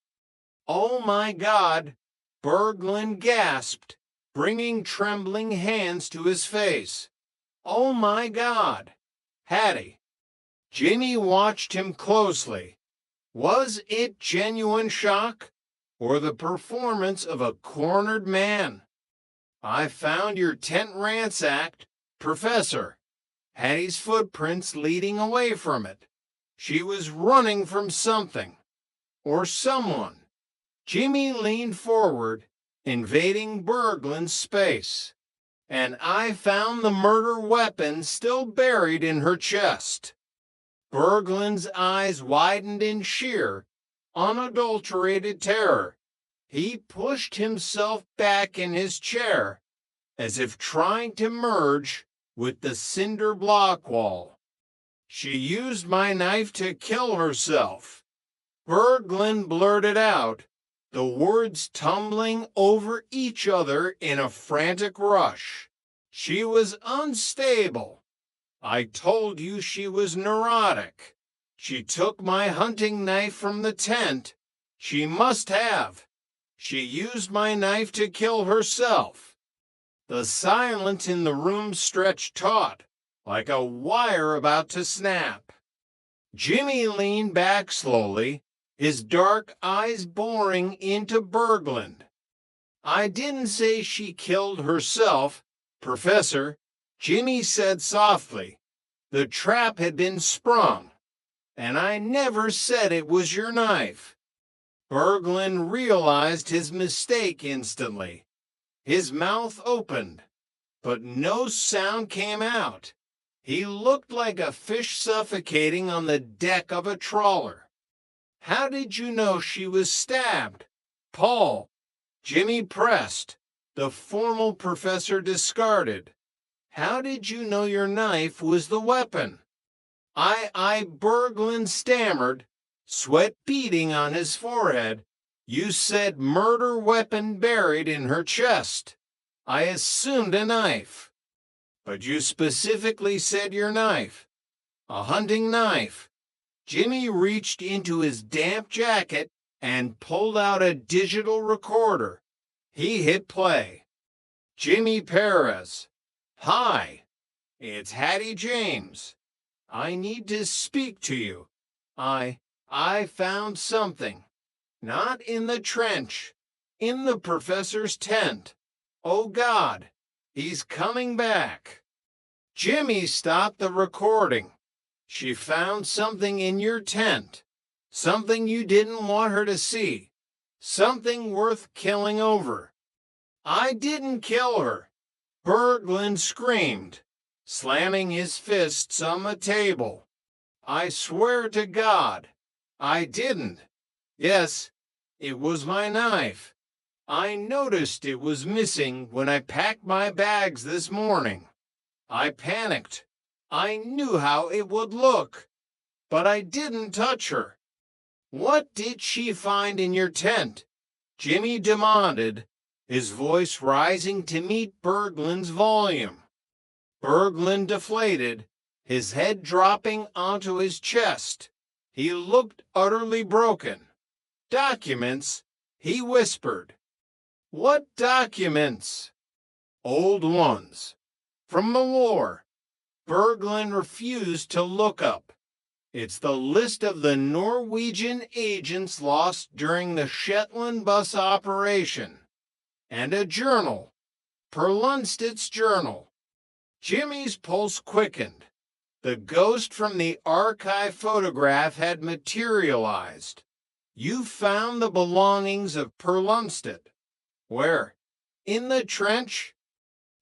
"Oh my God," Berglund gasped, bringing trembling hands to his face. "Oh my God. Hattie." Jimmy watched him closely. Was it genuine shock, or the performance of a cornered man? "I found your tent ransacked, Professor. Hattie's footprints leading away from it. She was running from something, or someone." Jimmy leaned forward, invading Berglund's space. "And I found the murder weapon still buried in her chest." Berglund's eyes widened in sheer, unadulterated terror. He pushed himself back in his chair, as if trying to merge with the cinder block wall. "She used my knife to kill herself," Berglund blurted out, the words tumbling over each other in a frantic rush. "She was unstable. I told you she was neurotic. She took my hunting knife from the tent. She must have. She used my knife to kill herself." The silence in the room stretched taut, like a wire about to snap. Jimmy leaned back slowly, his dark eyes boring into Berglund. "I didn't say she killed herself, Professor," Jimmy said softly. "The trap had been sprung, and I never said it was your knife." Berglund realized his mistake instantly. His mouth opened, but no sound came out. He looked like a fish suffocating on the deck of a trawler. How did you know she was stabbed? Paul. Jimmy pressed. The formal professor discarded. How did you know your knife was the weapon? Berglund stammered, sweat beading on his forehead. You said murder weapon buried in her chest. I assumed a knife. But you specifically said your knife. A hunting knife. Jimmy reached into his damp jacket and pulled out a digital recorder. He hit play. Jimmy Perez. Hi, it's Hattie James. I need to speak to you. I found something. Not in the trench. In the professor's tent. Oh God, he's coming back. Jimmy stopped the recording. She found something in your tent. Something you didn't want her to see. Something worth killing over. I didn't kill her. Berglund screamed, slamming his fists on the table. I swear to God, I didn't. Yes, it was my knife. I noticed it was missing when I packed my bags this morning. I panicked. I knew how it would look, but I didn't touch her. What did she find in your tent? Jimmy demanded, his voice rising to meet Berglund's volume. Berglund deflated, his head dropping onto his chest. He looked utterly broken. Documents, he whispered. What documents? Old ones. From the war. Berglund refused to look up. It's the list of the Norwegian agents lost during the Shetland bus operation. And a journal. Per Lundstedt's journal. Jimmy's pulse quickened. The ghost from the archive photograph had materialized. You found the belongings of Per Lundstedt. Where? In the trench?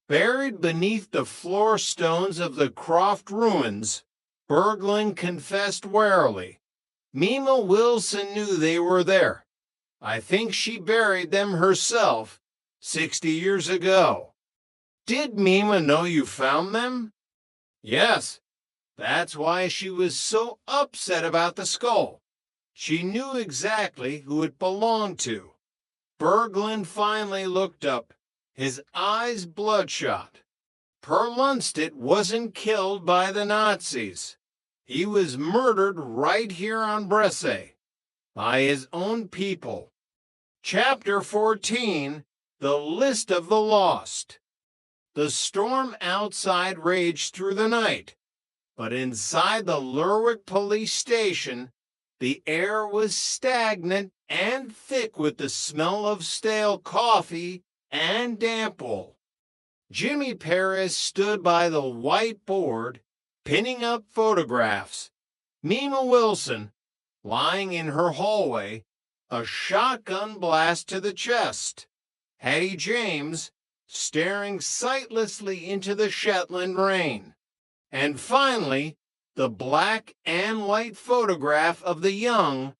Buried beneath the floor stones of the Croft ruins, Berglund confessed warily. Mima Wilson knew they were there. I think she buried them herself 60 years ago. Did Mima know you found them? Yes. That's why she was so upset about the skull. She knew exactly who it belonged to. Berglund finally looked up, his eyes bloodshot. Per Lundstedt wasn't killed by the Nazis. He was murdered right here on Bresse, by his own people. Chapter 14, The List of the Lost. The storm outside raged through the night, but inside the Lerwick police station, the air was stagnant and thick with the smell of stale coffee and damp wool. Jimmy Perez stood by the white board, pinning up photographs. Mima Wilson, lying in her hallway, a shotgun blast to the chest. Hattie James, staring sightlessly into the Shetland rain. And finally, the black and white photograph of the young,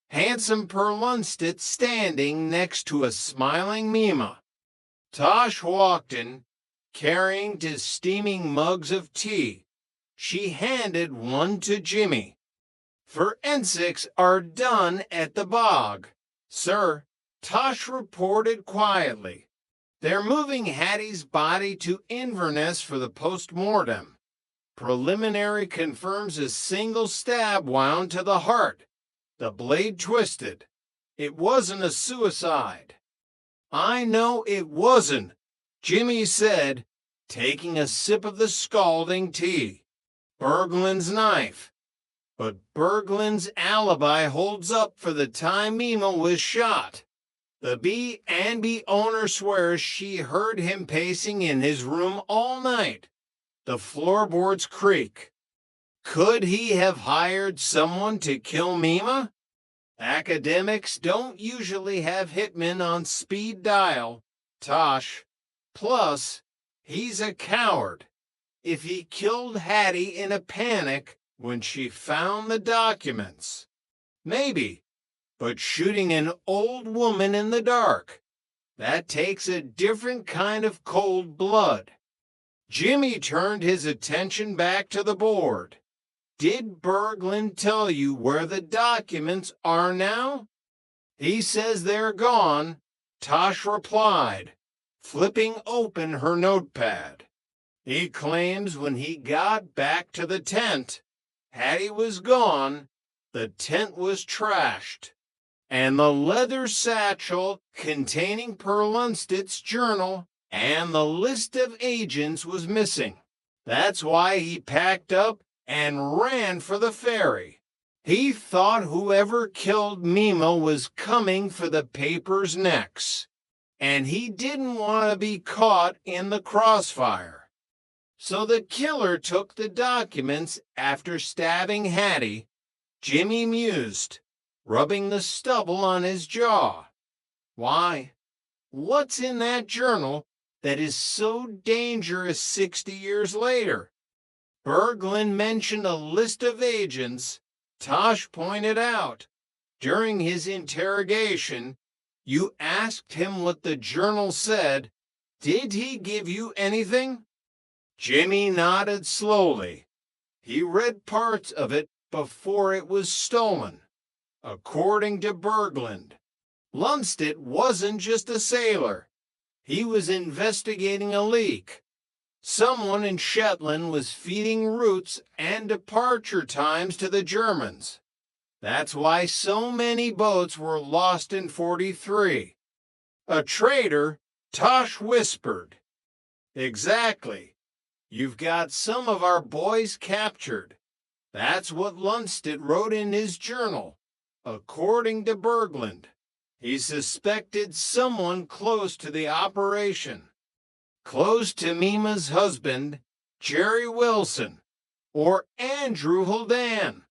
handsome Per Lundstedt standing next to a smiling Mima. Tosh walked in, carrying 2 steaming mugs of tea. She handed one to Jimmy. Forensics are done at the bog, sir, Tosh reported quietly. They're moving Hattie's body to Inverness for the post-mortem. Preliminary confirms a single stab wound to the heart. The blade twisted. It wasn't a suicide. I know it wasn't, Jimmy said, taking a sip of the scalding tea. Berglund's knife. But Berglund's alibi holds up for the time Mima was shot. The B&B owner swears she heard him pacing in his room all night. The floorboards creak. Could he have hired someone to kill Mima? Academics don't usually have hitmen on speed dial, Tosh. Plus, he's a coward. if he killed Hattie in a panic when she found the documents. Maybe, but shooting an old woman in the dark, that takes a different kind of cold blood. Jimmy turned his attention back to the board. Did Berglund tell you where the documents are now? He says they're gone, Tosh replied, flipping open her notepad. He claims when he got back to the tent, Hattie was gone, the tent was trashed, and the leather satchel containing Per Lundstedt's journal and the list of agents was missing. That's why he packed up and ran for the ferry. He thought whoever killed Mima was coming for the papers next, and he didn't want to be caught in the crossfire. So the killer took the documents after stabbing Hattie, Jimmy mused, rubbing the stubble on his jaw. Why, what's in that journal that is so dangerous 60 years later? Berglund mentioned a list of agents. Tosh pointed out, during his interrogation, you asked him what the journal said. Did he give you anything? Jimmy nodded slowly. He read parts of it before it was stolen. According to Berglund, Lundstedt wasn't just a sailor. He was investigating a leak. Someone in Shetland was feeding routes and departure times to the Germans. That's why so many boats were lost in 43. A traitor, Tosh whispered. Exactly. You've got some of our boys captured. That's what Lundstedt wrote in his journal. According to Berglund, he suspected someone close to the operation. Close to Mima's husband, Jerry Wilson, or Andrew Holdan.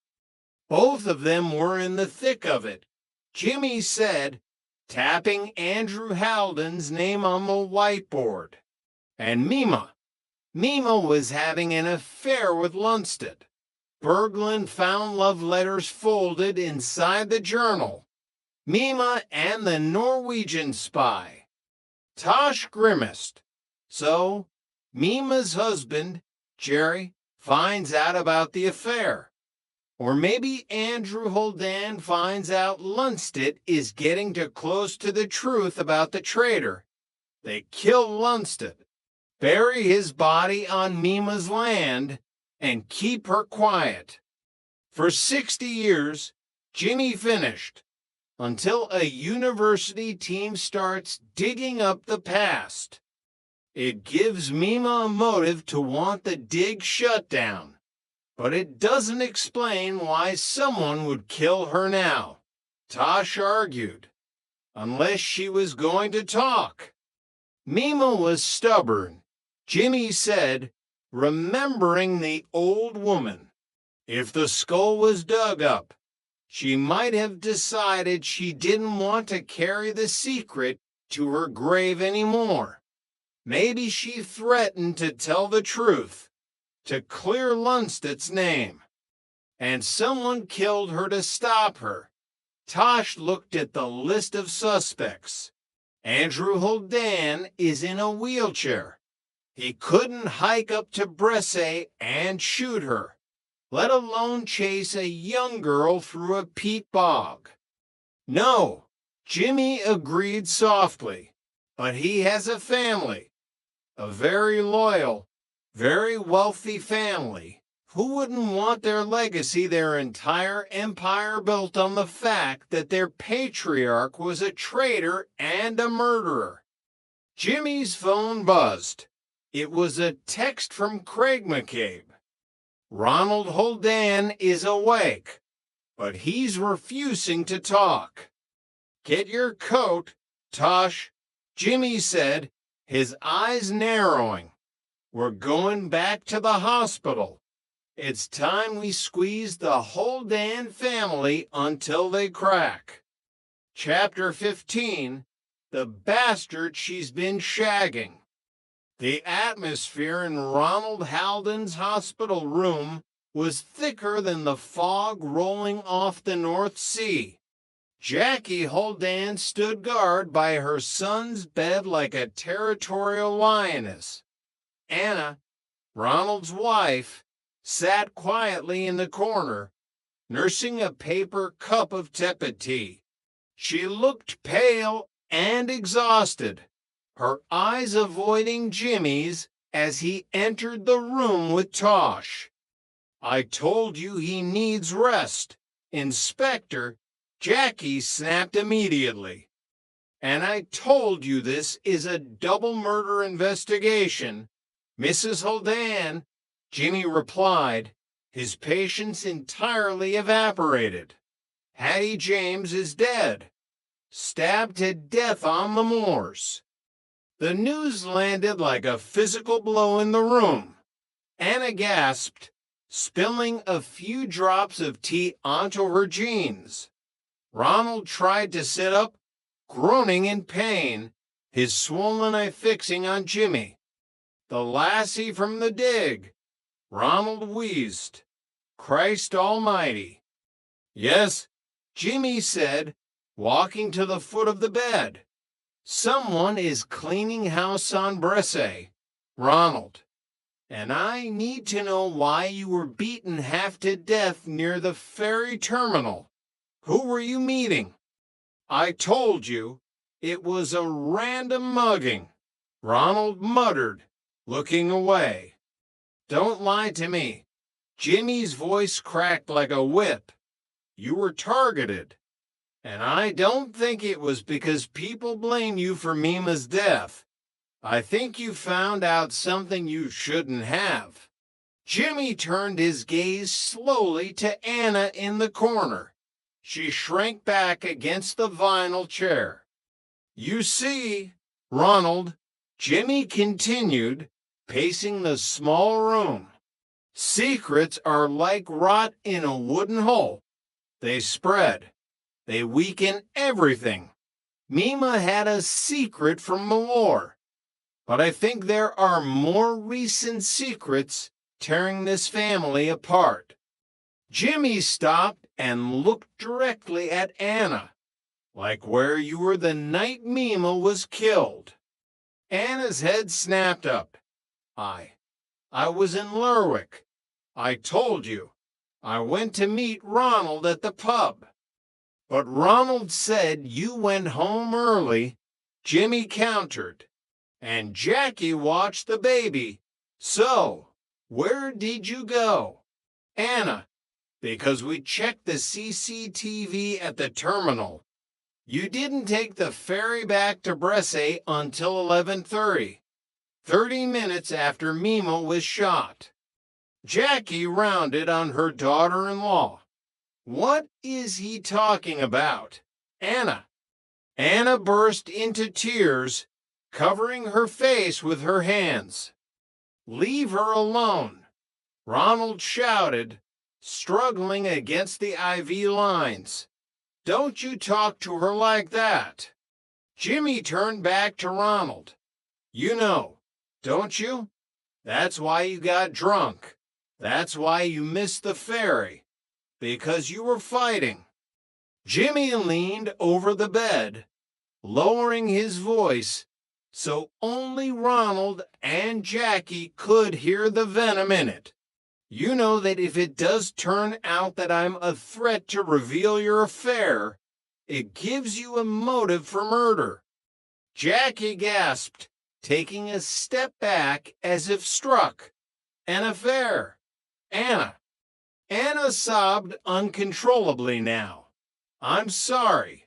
Both of them were in the thick of it, Jimmy said, tapping Andrew Halden's name on the whiteboard. And Mima was having an affair with Lundstedt. Berglund found love letters folded inside the journal. Mima and the Norwegian spy. Tosh grimaced. So, Mima's husband, Jerry, finds out about the affair. Or maybe Andrew Holdan finds out Lundstedt is getting too close to the truth about the traitor. They kill Lundstedt, bury his body on Mima's land, and keep her quiet. For 60 years, Jimmy finished, until a university team starts digging up the past. It gives Mima a motive to want the dig shut down, but it doesn't explain why someone would kill her now, Tosh argued, unless she was going to talk. Mima was stubborn, Jimmy said, remembering the old woman. If the skull was dug up, she might have decided she didn't want to carry the secret to her grave anymore. Maybe she threatened to tell the truth, to clear Lundstedt's name. And someone killed her to stop her. Tosh looked at the list of suspects. Andrew Holdan is in a wheelchair. He couldn't hike up to Bresse and shoot her, let alone chase a young girl through a peat bog. No, Jimmy agreed softly, but he has a family. A very loyal, very wealthy family. Who wouldn't want their legacy, their entire empire built on the fact that their patriarch was a traitor and a murderer? Jimmy's phone buzzed. It was a text from Craig McCabe. Ronald Holdan is awake, but he's refusing to talk. Get your coat, Tosh, Jimmy said, his eyes narrowing. We're going back to the hospital. It's time we squeeze the Holdan family until they crack. Chapter 15, The Bastard She's Been Shagging. The atmosphere in Ronald Halden's hospital room was thicker than the fog rolling off the North Sea. Jackie Holdan stood guard by her son's bed like a territorial lioness. Anna, Ronald's wife, sat quietly in the corner, nursing a paper cup of tepid tea. She looked pale and exhausted, her eyes avoiding Jimmy's as he entered the room with Tosh. "I told you he needs rest, Inspector," Jackie snapped immediately. "And I told you this is a double murder investigation, Mrs. Holdan," Jimmy replied, his patience entirely evaporated. "Hattie James is dead, stabbed to death on the moors." The news landed like a physical blow in the room. Anna gasped, spilling a few drops of tea onto her jeans. Ronald tried to sit up, groaning in pain, his swollen eye fixing on Jimmy. "The lassie from the dig," Ronald wheezed. "Christ almighty." "Yes," Jimmy said, walking to the foot of the bed. "Someone is cleaning house on Bresse, Ronald. And I need to know why you were beaten half to death near the ferry terminal. Who were you meeting?" "I told you, it was a random mugging," Ronald muttered, looking away. "Don't lie to me." Jimmy's voice cracked like a whip. "You were targeted. And I don't think it was because people blame you for Mima's death. I think you found out something you shouldn't have." Jimmy turned his gaze slowly to Anna in the corner. She shrank back against the vinyl chair. "You see, Ronald," Jimmy continued, pacing the small room, "secrets are like rot in a wooden hole. They spread. They weaken everything. Mima had a secret from the war. But I think there are more recent secrets tearing this family apart." Jimmy stopped and looked directly at Anna, "Like where you were the night Mima was killed." Anna's head snapped up. I was in Lerwick. I told you. I went to meet Ronald at the pub." "But Ronald said you went home early," Jimmy countered. "And Jackie watched the baby. So, where did you go?" "Anna, because we checked the CCTV at the terminal. You didn't take the ferry back to Bresse until 11:30, 30 minutes after Mima was shot." Jackie rounded on her daughter-in-law. "What is he talking about, Anna?" Anna burst into tears, covering her face with her hands. "Leave her alone," Ronald shouted, struggling against the IV lines. "Don't you talk to her like that." Jimmy turned back to Ronald. "You know, don't you? That's why you got drunk. That's why you missed the ferry. Because you were fighting." Jimmy leaned over the bed, lowering his voice so only Ronald and Jackie could hear the venom in it. "You know that if it does turn out that I'm a threat to reveal your affair, it gives you a motive for murder." Jackie gasped, taking a step back as if struck. "An affair, Anna." Anna sobbed uncontrollably now. "I'm sorry.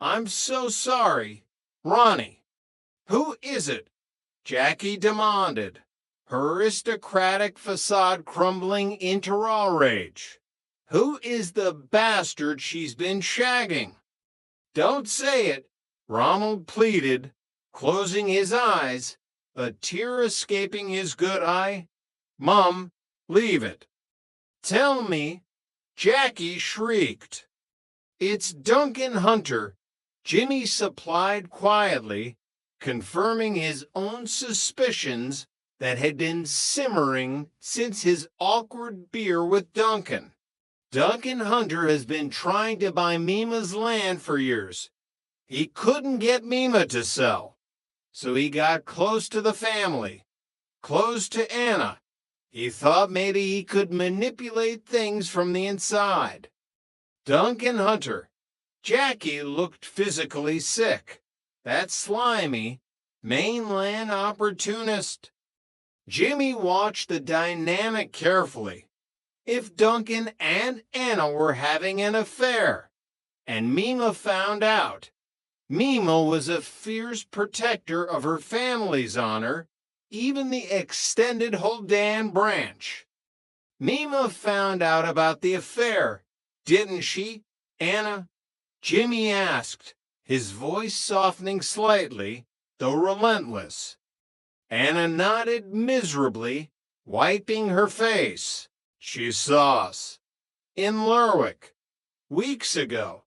I'm so sorry. Ronnie." "Who is it?" Jackie demanded, her aristocratic facade crumbling into raw rage. "Who is the bastard she's been shagging?" "Don't say it," Ronald pleaded, closing his eyes, a tear escaping his good eye. "Mom, leave it." "Tell me," Jackie shrieked. "It's Duncan Hunter," Jimmy supplied quietly, confirming his own suspicions that had been simmering since his awkward beer with Duncan. Duncan Hunter has been trying to buy Mima's land for years. He couldn't get Mima to sell, so he got close to the family, close to Anna. He thought maybe he could manipulate things from the inside. Duncan Hunter. Jackie looked physically sick. That slimy, mainland opportunist. Jimmy watched the dynamic carefully. If Duncan and Anna were having an affair, and Mima found out, Mima was a fierce protector of her family's honor, even the extended Holdan branch. Mima found out about the affair, didn't she, Anna? Jimmy asked, his voice softening slightly, though relentless. Anna nodded miserably, wiping her face. She saw us. In Lerwick. Weeks ago.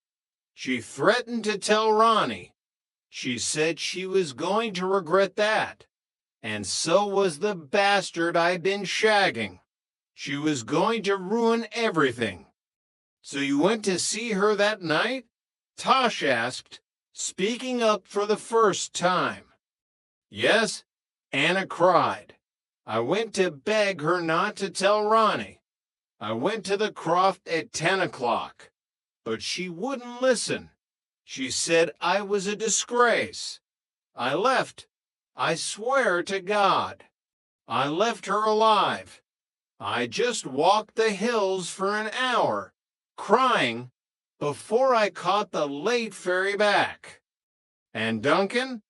She threatened to tell Ronnie. She said she was going to regret that. And so was the bastard I'd been shagging. She was going to ruin everything. So you went to see her that night? Tosh asked, speaking up for the first time. Yes, Anna cried. I went to beg her not to tell Ronnie. I went to the Croft at 10 o'clock, but she wouldn't listen. She said I was a disgrace. I left. I swear to God. I left her alive. I just walked the hills for an hour, crying, before I caught the late ferry back. And Duncan?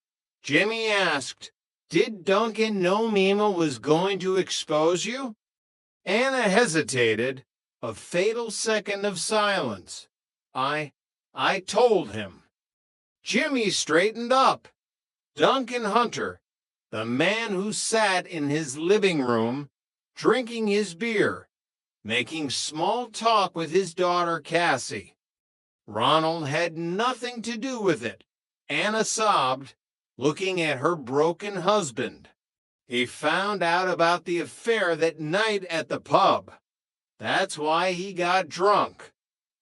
Jimmy asked, did Duncan know Mima was going to expose you? Anna hesitated, a fatal second of silence. I told him. Jimmy straightened up. Duncan Hunter, the man who sat in his living room, drinking his beer, making small talk with his daughter Cassie. Ronald had nothing to do with it, Anna sobbed, looking at her broken husband. He found out about the affair that night at the pub. That's why he got drunk.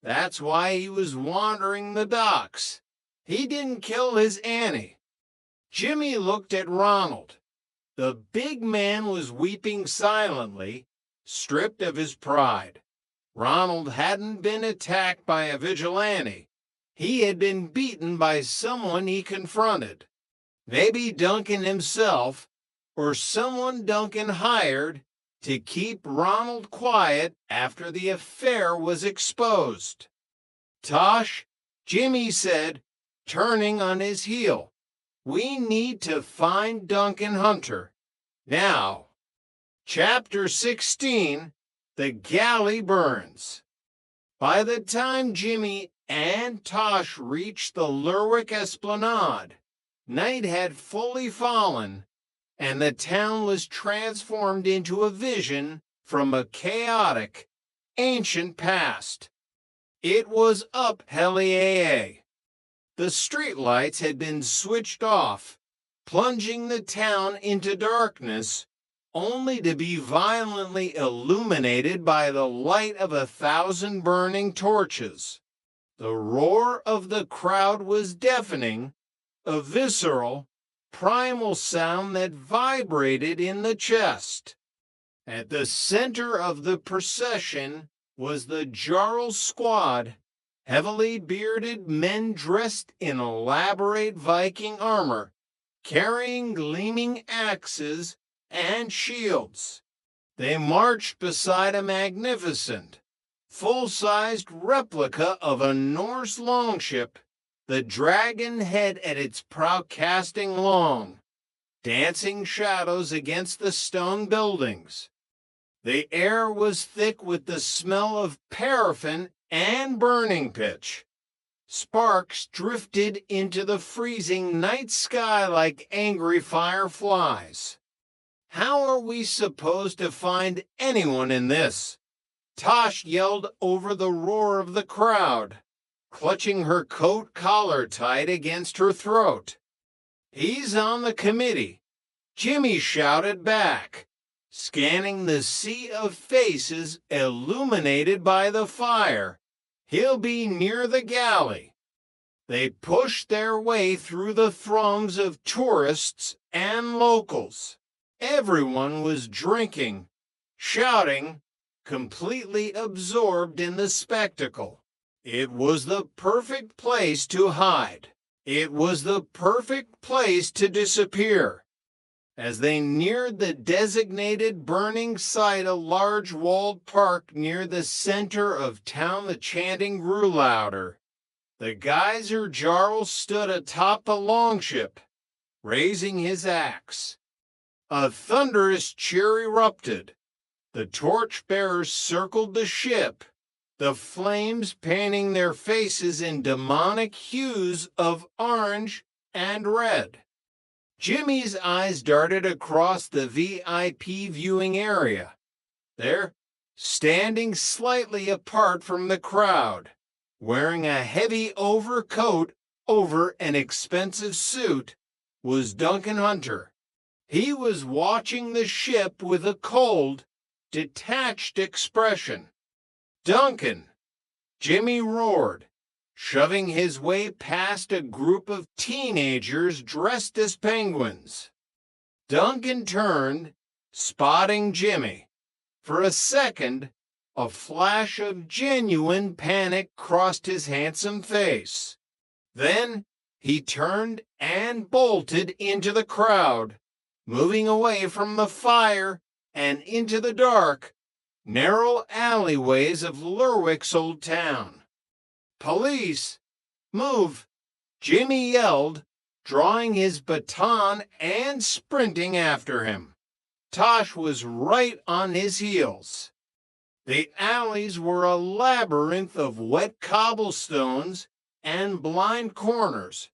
That's why he was wandering the docks. He didn't kill his Annie. Jimmy looked at Ronald. The big man was weeping silently, stripped of his pride. Ronald hadn't been attacked by a vigilante. He had been beaten by someone he confronted. Maybe Duncan himself, or someone Duncan hired to keep Ronald quiet after the affair was exposed. Tosh, Jimmy said, turning on his heel, we need to find Duncan Hunter. Now, Chapter 16, The Galley Burns. By the time Jimmy and Tosh reached the Lerwick Esplanade, night had fully fallen, and the town was transformed into a vision from a chaotic, ancient past. It was up Helier. The streetlights had been switched off, plunging the town into darkness, only to be violently illuminated by the light of 1,000 burning torches. The roar of the crowd was deafening, a visceral, primal sound that vibrated in the chest. At the center of the procession was the Jarl squad, heavily bearded men dressed in elaborate Viking armor, carrying gleaming axes and shields. They marched beside a magnificent, full-sized replica of a Norse longship, the dragon head at its prow casting long, dancing shadows against the stone buildings. The air was thick with the smell of paraffin and burning pitch. Sparks drifted into the freezing night sky like angry fireflies. How are we supposed to find anyone in this? Tosh yelled over the roar of the crowd, clutching her coat collar tight against her throat. He's on the committee, Jimmy shouted back, scanning the sea of faces illuminated by the fire. He'll be near the galley. They pushed their way through the throngs of tourists and locals. Everyone was drinking, shouting, completely absorbed in the spectacle. It was the perfect place to hide. It was the perfect place to disappear. As they neared the designated burning site, a large walled park near the center of town, the chanting grew louder. The geyser Jarl stood atop the longship, raising his axe. A thunderous cheer erupted. The torchbearers circled the ship, the flames painting their faces in demonic hues of orange and red. Jimmy's eyes darted across the VIP viewing area. There, standing slightly apart from the crowd, wearing a heavy overcoat over an expensive suit, was Duncan Hunter. He was watching the ship with a cold, detached expression. "Duncan!" Jimmy roared, shoving his way past a group of teenagers dressed as penguins. Duncan turned, spotting Jimmy. For a second, a flash of genuine panic crossed his handsome face. Then he turned and bolted into the crowd, moving away from the fire and into the dark, narrow alleyways of Lerwick's old town. "Police! Move!" Jimmy yelled, drawing his baton and sprinting after him. Tosh was right on his heels. The alleys were a labyrinth of wet cobblestones and blind corners.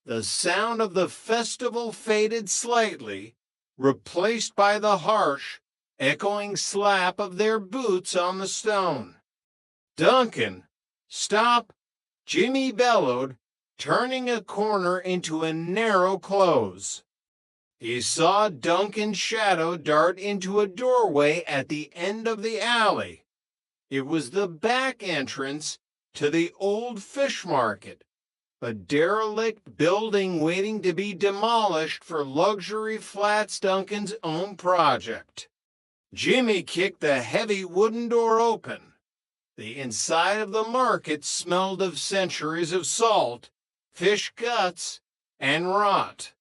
The sound of the festival faded slightly, replaced by the harsh, echoing slap of their boots on the stone. "Duncan, stop!" Jimmy bellowed, turning a corner into a narrow close. He saw Duncan's shadow dart into a doorway at the end of the alley. It was the back entrance to the old fish market, a derelict building waiting to be demolished for luxury flats, Duncan's own project. Jimmy kicked the heavy wooden door open. The inside of the market smelled of centuries of salt, fish guts, and rot.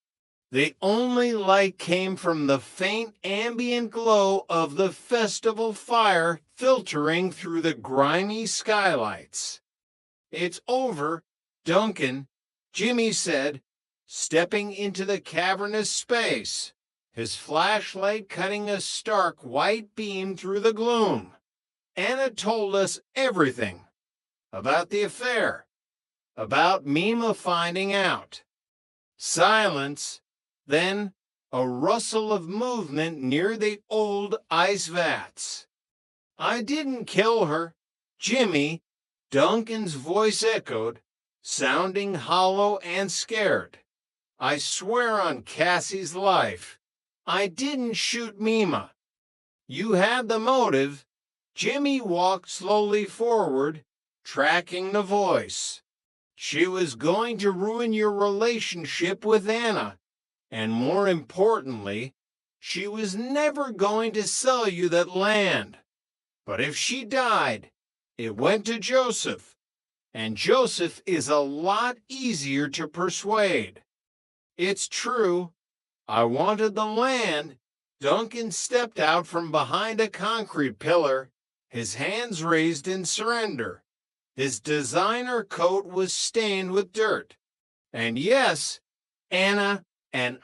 The only light came from the faint ambient glow of the festival fire filtering through the grimy skylights. "It's over, Duncan," Jimmy said, stepping into the cavernous space, his flashlight cutting a stark white beam through the gloom. "Anna told us everything about the affair, about Mima finding out." Silence. Then a rustle of movement near the old ice vats. "I didn't kill her, Jimmy," Duncan's voice echoed, sounding hollow and scared. "I swear on Cassie's life, I didn't shoot Mima." "You had the motive." Jimmy walked slowly forward, tracking the voice. "She was going to ruin your relationship with Anna. And more importantly, she was never going to sell you that land. But if she died, it went to Joseph. And Joseph is a lot easier to persuade. It's true, I wanted the land." Duncan stepped out from behind a concrete pillar, his hands raised in surrender. His designer coat was stained with dirt. "And yes, Anna and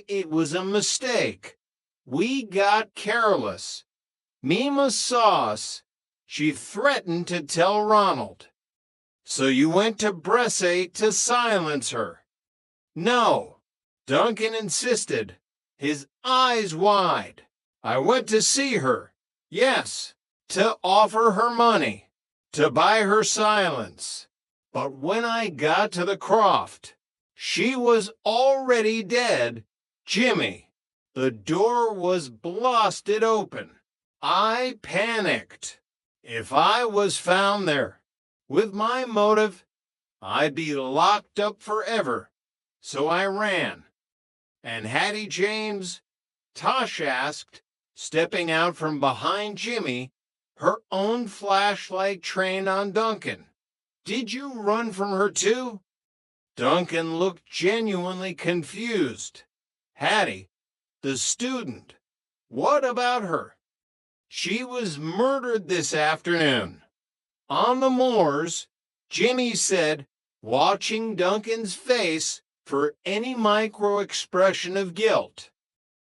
it was a mistake. We got careless. Mima saw us. She threatened to tell Ronald. So you went to Bresse to silence her." "No," Duncan insisted, his eyes wide. "I went to see her. Yes, to offer her money, to buy her silence. But when I got to the croft, She was already dead. Jimmy. The door was blasted open. I panicked. If I was found there with my motive, I'd be locked up forever. So I ran. And Hattie James, Tosh asked, stepping out from behind Jimmy, her own flashlight trained on Duncan. Did you run from her too? Duncan looked genuinely confused. Hattie, the student, what about her? She was murdered this afternoon. On the moors, Jimmy said, watching Duncan's face for any micro-expression of guilt.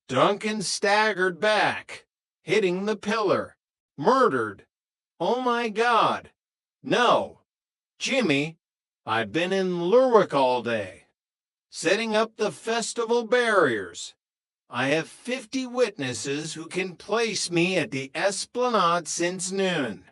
Duncan staggered back, hitting the pillar. Murdered. Oh my God. No. Jimmy, I've been in Lerwick all day, setting up the festival barriers. I have 50 witnesses who can place me at the Esplanade since noon.